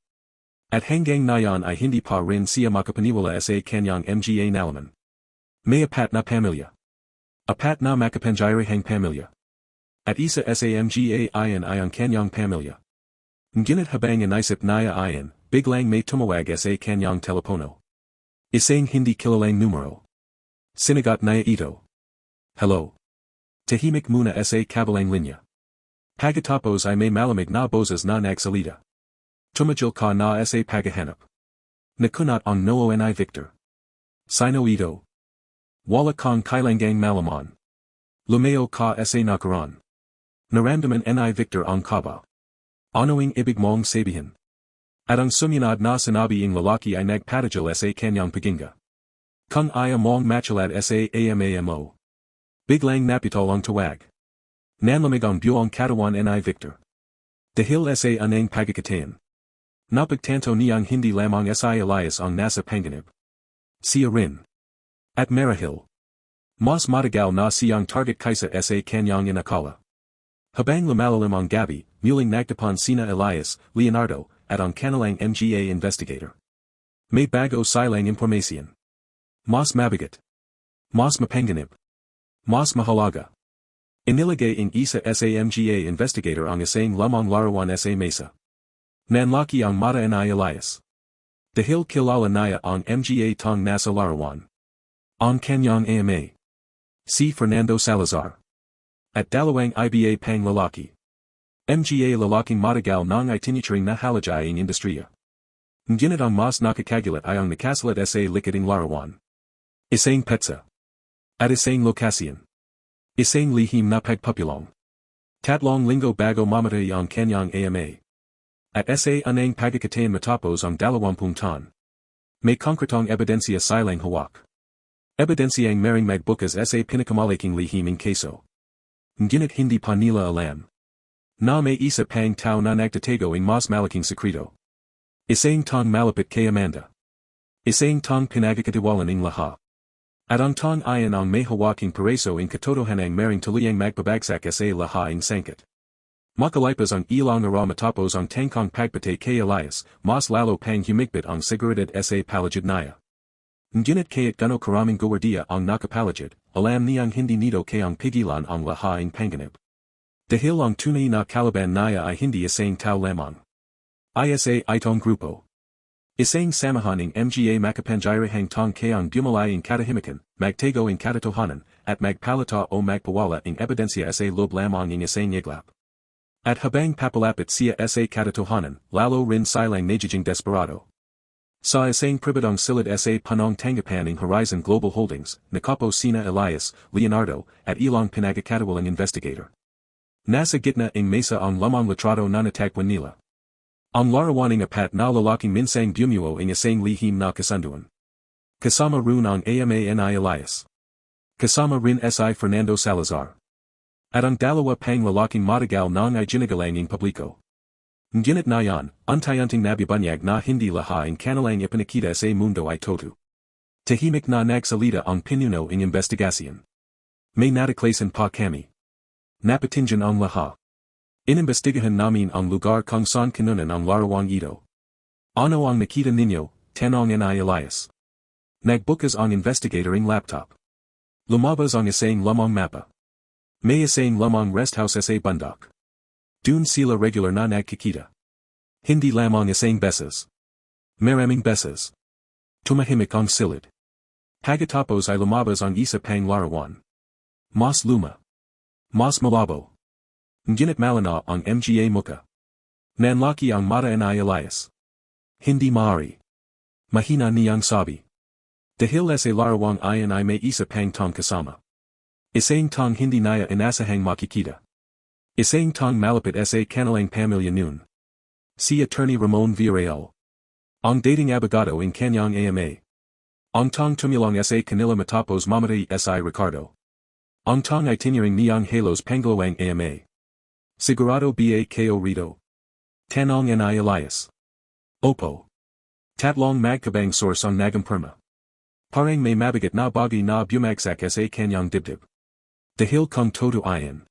At hanggang ngayon ay hindi pa rin siya makapaniwala sa kanyang mga nalaman. May apat na pamilya. Apat na makapangyarihang pamilya. At isa sa mga ayon ay ang kanyang pamilya. Ngunit habang inaisip niya ayon, biglang may tumawag sa kanyang telepono. Isang hindi kilalang numero. Sinagot niya ito. Hello. Tahimik muna sa kabilang linya. Pagkatapos ay may malamig na boses na nagsalita. Tumajil ka na sa paghahanap. Nakunat ang noo ni Victor. Sino ito? Wala kang kailangang malaman. Lumayo ka sa nakaraan. Naramdaman ni Victor ang kaba. Ano'ing ibig mong sabihin? At ang sumunod na sinabi ng lalaki ay nagpatigil sa kanyang paginga. Kung ayaw mong matulad sa amamo. Biglang napitol ang tawag. Nanlamig ang buong katawan ni Victor. Dahil sa anang pagkakatayan. Napagtanto niyang hindi lamang sa Elias ang nasa panganib. Siya rin. At marahil. Mas matagal na siyang target kaysa sa kanyang inakala. Habang lumalalim ang gabi, muling nagtapan sina Elias, Leonardo, at ang kanilang mga investigator. May bago silang impormasyon. Mas mabigat. Mas mapanganib. Mas mahalaga. Inilagay ng isa sa mga investigator ang isang lamang larawan sa mesa. Nanlaki ang mata ni Elias. Dahil kilala niya ang mga tong nasa larawan. Ang kanyang ama. Si Fernando Salazar. At dalawang iba pang lalaki. Mga lalaking matagal nang itinuturing na halajay ang industriya. Ngunit ang mas nakakagulat ay ang nakasalat sa likod ng larawan. Isang petsa. At isang lokasyon. Isang lihim na pagpapulong. Tatlong linggo bago mamatay ang kanyang ama. At sa anang pagkakataon matapos ang 20 taon. May konkretong ebidensya silang hawak. Ebidensyang maring magbukas sa pinakamalaking lihim ng keso. Ngunit hindi pa nila alam. Na may isa pang tao na nagtatago ng mas malaking sekreto. Isang tong malapit kay Amanda. Isang tong pinagkakatiwalan ng Lahat. At ang tong ayon ang may hawaking pareso ng katotohanang maring tuluyang magpabagsak sa Lahat ng sangkot. Makalipas ang ilang araw matapos ang tangkang pagpatay kay Elias, mas lalo pang humigpit ang seguridad sa palagid niya. Ngunit kaya't gano karaming guwardiya ang nakapalagid, alam niyang hindi nito kayang pigilan ang Lahat ng panganib. Dahil ang tunay na kalaban niya ay hindi isang tao lamang. Isa itong grupo. Isang samahan ng mga makapangyarihang tong kayang bumalay ng katahimikan, magtago ng katotohanan, at magpalata o magpawala ng ebidensya sa loob lamang ng isang iglap. At habang papalapit siya sa katotohanan, lalo rin silang nagiging desperado. Sa isang pribadong silid sa panong tangapan ng Horizon Global Holdings, nakapo sina Elias, Leonardo, at ilang pinagkakatawalang investigator. Nasa gitna ng mesa ang lamang litrato na natakpan nila. Ang larawaning apat na lalaking minsang bumuo ng isang lihim na kasunduan. Kasama rin ang ama ni Elias. Kasama rin si Fernando Salazar. At ang dalawa pang lalaking matagal nang iginagalang ng publiko. Ngunit na yan, unti-unting nabubunyag na hindi lahat ang kanilang ipinakita sa mundo ay toto. Tahimik na nagsalita ang pinuno ng investigasyon. May natiklasan pa kami. Napatingin ang lahat. Inimbestigahan namin ang lugar kung saan kinunan ang larawang ito. Ano ang nakita ninyo, tanong ni Elias. Nagbukas ang investigator ng laptop. Lumabas ang isang lamang mapa. May isang lamang resthouse sa bundok. Dun sila regular na nagkikita. Hindi lamang isang beses. Maraming beses. Tumahimik ang silid. Pagkatapos ay lumabas ang isa pang larawan. Mas luma. Mas malabo. Ngunit malinaw ang mga muka. Nanlaki ang mata ni Elias. Hindi maaari. Mahina niyang sabi. Dahil sa larawang ayan ay may isa pang tong kasama. Isang tong hindi niya inasahang makikita. Isang tong malapit sa kanilang pamilya noon. Si Attorney Ramon Villarreal. Ang dating abogado in kanyang ama. Ang tong tumulong sa kanila matapos mamatay si Ricardo. Ang tong itinerang niyang halos pangalawang ama. Sigurado ba kayo rito? Tanong ni Elias. Opo. Tatlong magkabang source ang nagampirma. Parang may mabigat na bagay na bumagsak sa kanyang dibdib. Dahil kung todo ayan.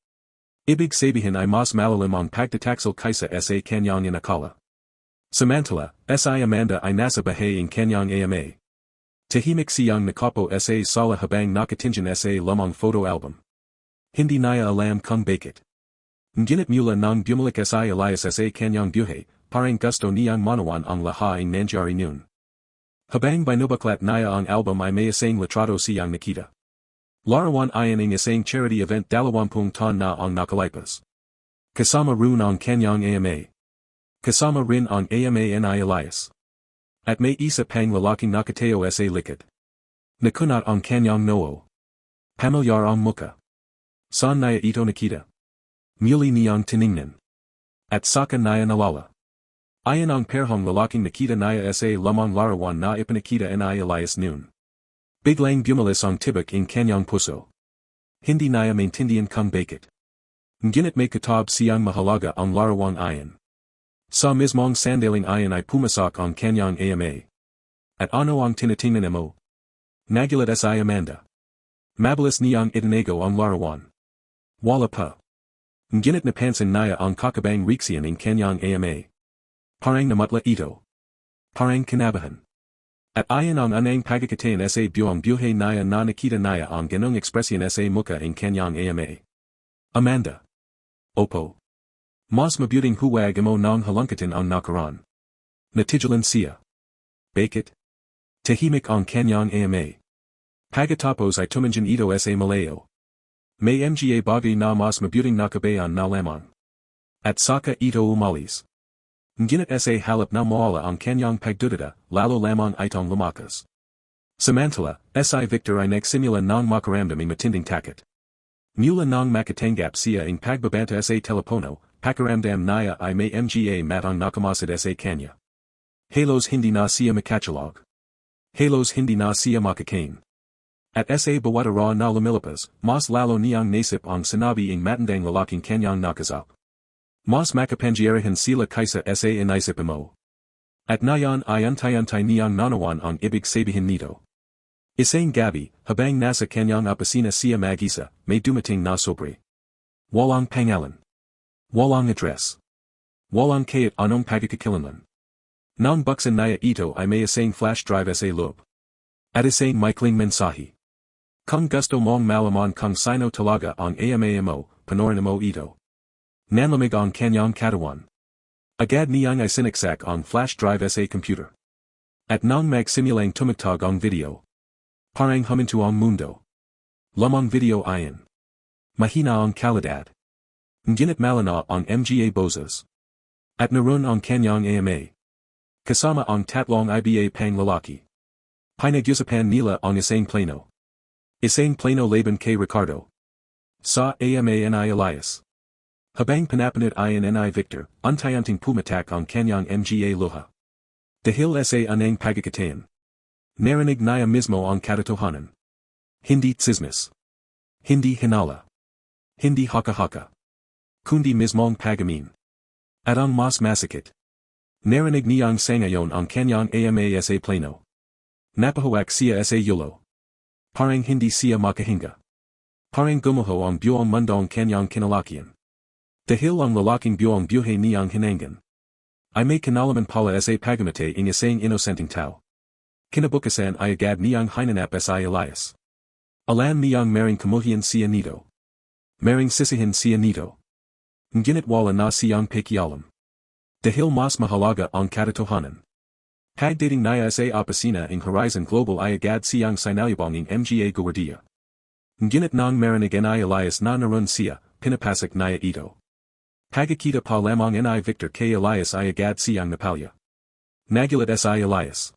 Ibig sabihin ay mas malalim ang pagtataksel kaysa sa kanyang Akala. Samantala, si Amanda ay nasa bahay ng kanyang ama. Tahimik siyang nakapo sa sala habang nakatingin sa lamang photo album. Hindi niya alam kung bakit. Ngunit mula nang bumalik si Elias sa kanyang buhay, parang gusto niyang manawan ang lahat ng nangyari noon. Habang binubaklat niya ang album ay may isang litrato siyang nakita. Larawan ayan ng isang charity event 20 taon na ang nakalipas. Kasama rin ang kanyang ama. Kasama rin ang ama ni Elias. At may isa pang lalaking nakatayo sa likod. Nakunat ang kanyang noo. Pamilyar ang muka. Saan niya ito nakita? Muli niyang tiningnan. At saka niya nalala. Ayan ang perhong lalaking nakita niya sa lamang larawan na ipinakita ni Elias noon. Biglang bumalis ang tibak ng kanyang puso. Hindi niya maintindihan kung bakit. Ngunit may katab siyang mahalaga ang larawang ayan. Sa mismong sandaling ayan ay pumasak ang kanyang ama. At ano ang tinitingnan mo? Nagulat si Amanda. Mabilis niyang itinago ang larawan. Wala pa. Ngunit napansin niya ang kakabang reaksyon ng kanyang ama. Parang namutla ito. Parang kinabahan. At ayon ang anang pagkakatain sa buong buhay niya na nakita niya ang ganong ekspresyon sa muka ng kanyang ama. Amanda. Opo. Mas mabuting huwag mo nang halongkatin ang nakaraan. Natigilan siya. Bakit? Tahimik ang kanyang ama. Pagkatapos ay tumingin ito sa malayo. May mga bagay na mas mabuting nakabayan na lamang. At saka ito umalis. Ngunit sa halip na mawala ang kanyang pagdududa, lalo lamang itong lumakas. Samantala, si Victor ay nagsimula ng makaramdam ng matinding takot. Mula nang makatanggap siya ang pagbabanta sa telepono, pakiramdam niya ay may mga matang nakamasad sa kanya. Halos hindi na siya makatulog. Halos hindi na siya makakain. At sa bawat araw na lumilipas, mas lalo niyang naisip ang sinabi ng matandang lalaking kanyang nakasap. Mas makapangyarihan sila kaysa sa inaisip mo. At nayan ay unti-unti niyang nanawan ang ibig sabihin nito. Isang gabi, habang nasa kanyang opisina siya mag-isa, may dumating na sobre. Walang pangalan. Walang address. Walang kahit anong pagkakakilanlan. Nang buksan niya ito ay may isang flash drive sa loob. At isang maikling mensahe. Kung gusto mong malaman kung sino talaga ang ama mo, panoorin mo ito. Nanlamig ang kanyang katawan. Agad niyang isinaksak ang flash drive sa computer. At nang magsimulang tumugtog ang video. Parang huminto ang mundo. Lamang video ayan. Mahina ang kalidad. Ngunit malinaw ang mga boses. At naroon ang kanyang ama. Kasama ang tatlong iba pang lalaki. Pinag-usapan nila ang isang plano. Isang plano laban kay Ricardo. Sa ama ni Elias. Habang panapanit ian ni Victor, unti-unting pumatak ang kanyang mga luha. Dahil sa anang pagkakataon. Narinig niya mismo ang katotohanan. Hindi tsismis. Hindi hinala. Hindi haka-haka. Kundi mismong pagamin. At ang mas masakit. Narinig niyang sangayon ang kanyang ama sa plano. Napahawak siya sa yulo. Parang hindi siya makahinga. Parang gumuho ang buong mundong kanyang kinalakihan. Dahil ang lalaking buong buhay niyang hinangan. Ay may kanalaman pala sa pagamate ng isang inosenting tao. Kinabukasan ay agad niyang hinanap sa Elias. Alam niyang maring kamuhian siya nito. Maring sisihin siya nito. Ngunit wala na siyang pakialam. Dahil mas mahalaga ang katotohanan. Pagdating niya sa opisina ng Horizon Global ay agad siyang sinalubong ng mga guwardiya. Ngunit nang marinig ni Elias na naroon siya, pinapasok niya ito. Pagkakita pa lamang ni Victor kay Elias ay agad siyang napalya. Nagulat sa Elias.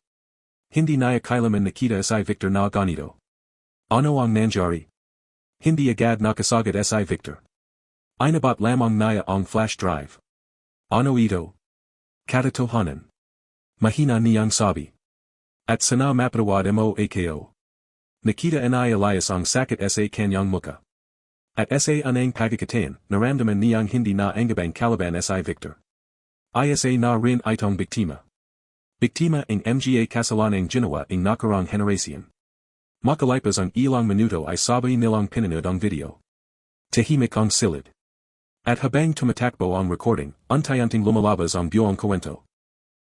Hindi niya kailaman nakita sa Victor na ganito. Ano ang nangyari? Hindi agad nakasagad sa Victor. Inabat lamang niya ang flash drive. Ano ito? Katotohanan. Mahina niyang sabi. At sana mapatawad mo ako. Nakita ni Elias ang sakit sa kanyang muka. At sa anang pagkakataon, naramdaman niyang hindi na angabang kalaban sa Victor. Isa na rin itong biktima. Biktima ng mga kasalanang ginawa ng nakarang henerasyon. Makalipas ang ilang minuto ay sabay nilang pinanood ang video. Tahimik ang silid. At habang tumatakbo ang recording, unti-unting lumalabas ang buong kwento.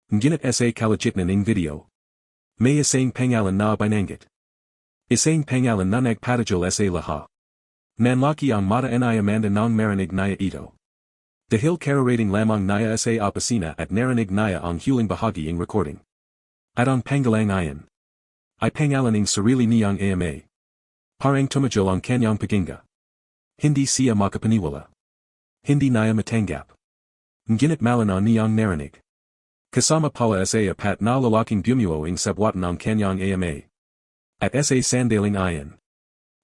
Ngunit sa kalagitnaan ng video. May isang pangalan na binanggit. Isang pangalan na nagpatajal sa Lahat. Nanlaki ang mata ni Amanda nang marinig niya ito. Dahil kararating lamang niya sa opisina at narinig niya ang huling bahagi ng recording. At ang pangalang iyan. Ay pangalan ng sarili niyang ama. Parang tumajal ang kanyang paginga. Hindi siya makapaniwala. Hindi niya matanggap. Ngunit malinaw niyang narinig. Kasama pala sa apat na lalaking bumuo ang sabwatan ang kanyang ama. At sa sandaling iyan.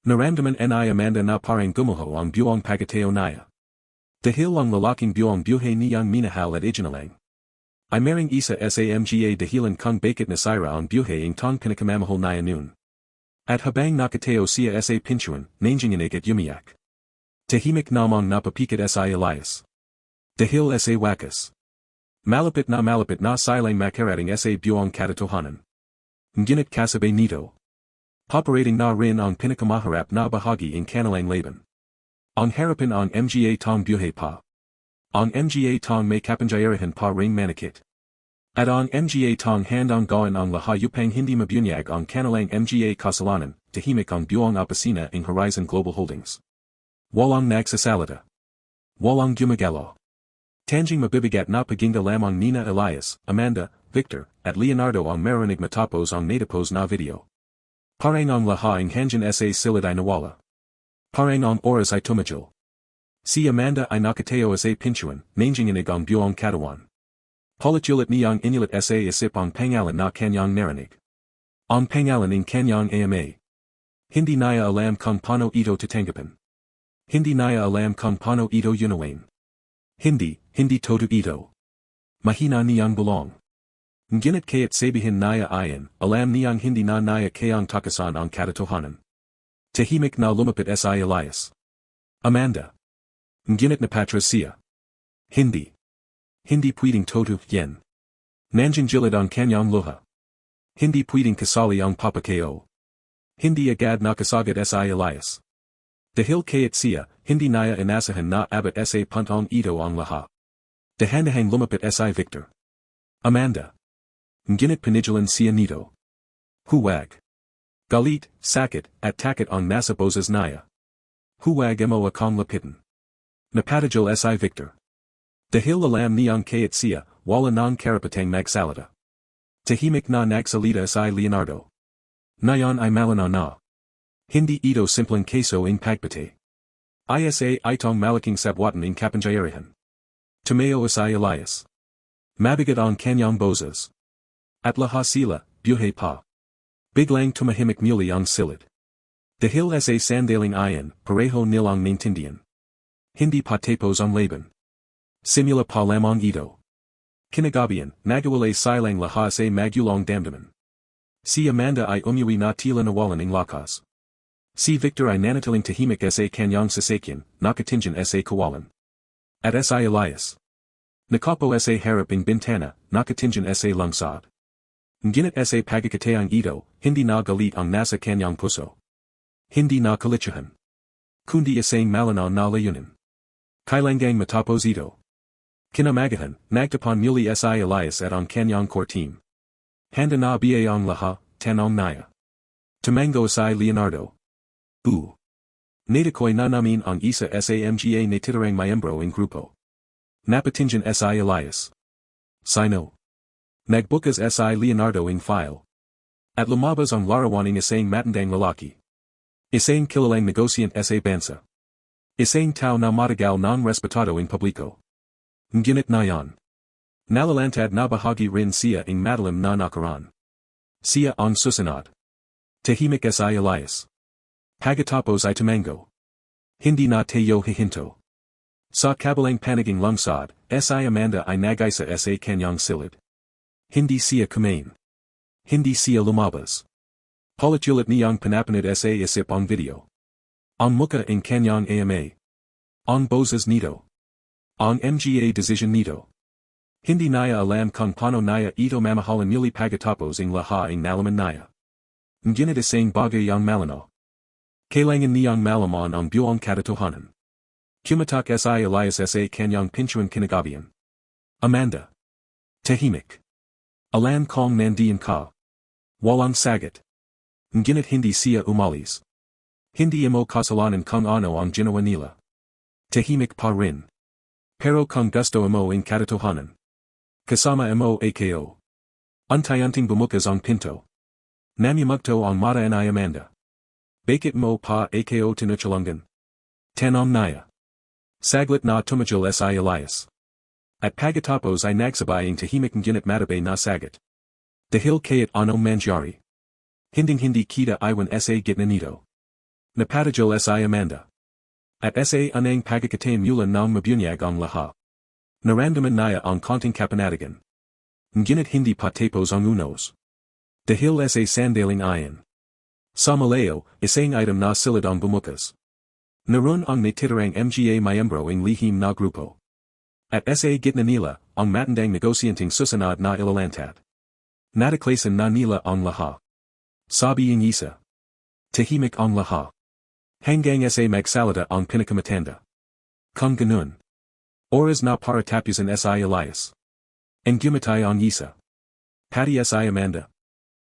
Naramdaman ni Amanda na parang gumuho ang buong pagkatao niya. Dahil ang lalaking buong buhay niyang minahal at iginalang. Ay maring isa sa mga dahilan kung bakit nasira ang buhay ang tong pinakamamahal niya noon. At habang nakatao siya sa pintuan, nanginginig at umiyak. Tahimik namang napapikat sa Elias. Dahil sa wakas. Malapit na silang makarating sa buong katotohanan. Ngunit kasabay nito. Paparating na rin ang pinakamaharap na bahagi ng kanilang laban. Ang harapan ang mga tong buhay pa. Ang mga tong may kapangyarihan pa ring manakit. At ang mga tong handang gawin ang lahat upang hindi mabunyag ang kanilang mga kasalanan, tahimik ang buong opisina ng Horizon Global Holdings. Walang nagsasalita. Walang gumagalaw. Tanging mabibigat na paginga lamang nina Elias, Amanda, Victor, at Leonardo ang marinig matapos ang natapos na video. Parang ang lahat ang handyan sa silid ay nawala. Parang ang oras ay tumajal. Si Amanda ay nakatao sa pintuan, nanginginig ang buong katawan. Palit-ulit niyang inilit sa isip ang pangalan na kanyang narinig. Ang pangalan ng kanyang ama. Hindi niya alam kung paano ito tatanggapin. Hindi niya alam kung paano ito unawain. Hindi todo ito. Mahina niyang bulong. Ngunit kaya't sabihin niya ayan, alam niyang hindi na niya kayang takasan ang katotohanan. Tahimik na lumapit sa Elias. Amanda. Ngunit napatras siya. Hindi pwedeng todo yan. Nangingilit ang kanyang luha. Hindi pwedeng kasali ang papakao. Hindi agad nakasagad sa Elias. Dahil kaya't siya, hindi niya inasahan na abot sa puntong ito ang lahat. Dahan-dahan lumapit sa Victor. Amanda. Ngunit pinigilan siya nito. Huwag. Galit, sakit, at takot ang nasa boses niya. Huwag mo akong lapitan. Napatajal sa Victor. Dahil alam niyang kaya't siya, wala nang karapatang magsalita. Tahimik na nagsalita sa Leonardo. Ngayon ay malinaw na. Hindi ito simpleng keso ng pagpatay. Isa itong malaking sabwatan ng kapangyarihan. Tumayo sa Elias. Mabigat ang kanyang boses. At lahat sila, buhay pa. Biglang tumahimik muli ang silid. Dahil sa sandaling iyan, pareho nilang naintindihan. Hindi patapos ang laban. Simula pa lamang ito. Kinagabian, nagawalay silang lahat sa magulong damdaman. Si Amanda ay umuwi na tila nawalan ng lakas. Si Victor ay nanatiling tahimik sa kanyang sasakyan, nakatingin sa kawalan. At sa Elias. Nakapo sa harap ng bintana, nakatingin sa lungsod. Nginit sa pagkakataong ito, hindi na galit ang nasa kanyang puso. Hindi na kalitsahan. Kundi isang malinaw na layunin. Kailangang matapos ito. Kinamagahan, nagtapan muli sa Elias at ang kanyang core team. Handa na ba ang lahat, tanong niya. Tumango si Leonardo. Natakoy na namin ang isa sa mga natitirang miyembro ng grupo. Napatingin si Elias. Sino? Nagbukas si Leonardo ng file. At lumabas ang larawan ng isang matandang lalaki. Isang kilalang negosyant sa bansa. Isang tao na matagal ng respetado ng publiko. Ngunit na yan. Nalalantad na bahagi rin siya ng madalim na nakaraan. Siya ang susunod. Tahimik si Elias. Pagkatapos ay tumango. Hindi na tayo hihinto. Sa kabilang paniging lungsod, si Amanda ay nagaysa sa kanyang silid. Hindi siya kumain. Hindi siya lumabas. Paulit-ulit niyang pinapanood sa isip ang video. Ang muka ng kanyang ama. Ang boses nito. Ang mga decision nito. Hindi naya alam kung paano naya ito mamahalan muli pagkatapos ng lahat ng nalaman naya. Ngunit isang bagay ang malinaw. Kailangan niyang malaman ang buong katotohanan. Kumatak si Elias sa kanyang pinchuan kinagabian. Amanda. Tahimik. Alam kong nandiyan ka. Walang sagot. Ngunit hindi siya umalis. Hindi mo kasalanan kung ano ang ginawa nila. Tahimik pa rin. Pero kung gusto mo in katotohanan. Kasama mo ako. Unti-unting bumukas ang pinto. Namumugto ang mata ni Amanda. Bakit mo pa ako tinutulungan? Tanong niya. Saglit na tumigil si Elias. At pagkatapos ay nagsabay ang tahimik ngunit matabay na sagot. Dahil kahit ano mangyari. Hinding-hindi kita iwan sa gitna nito. Napatigil si Amanda. At sa anang pagkakataon mula ng mabubunyag ang lahat. Naramdaman niya ang konting kapanatigan. Ngunit hindi pa tapos ang unos. Dahil sa sandaling ayan. Sa malayo, isang item na silid ang bumukas. Naroon ang natitirang mga miyembro ng lihim na grupo. At sa gitna nila, ang matandang negosyanting susunod na ilalantad. Nataklasan na nila ang lahat. Sabi ng isa. Tahimik ang lahat. Hanggang sa magsalita ang pinakamatanda. Kung ganun. Oras na para tapusin si Elias. Ang gumatay ang isa. Pati si Amanda.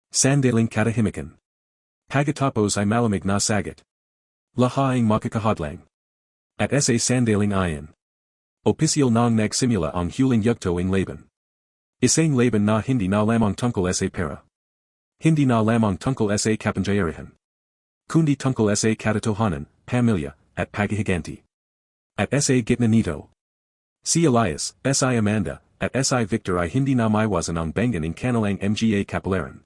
Sandaling katahimikan. Pagkatapos ay malamig na sagot. Lahat ang makakahadlang. At sa sandaling ayan. Opisyal nang nagsimula ang huling yugto ng laban. Isang laban na hindi na lamang tungkol sa pera. Hindi na lamang tungkol sa kapangyarihan. Kundi tungkol sa katotohanan, pamilya, at paghihiganti. At sa gitna nito. Si Elias, si Amanda, at si Victor ay hindi na maiwasan ang bangan ng kanilang mga kapalaran.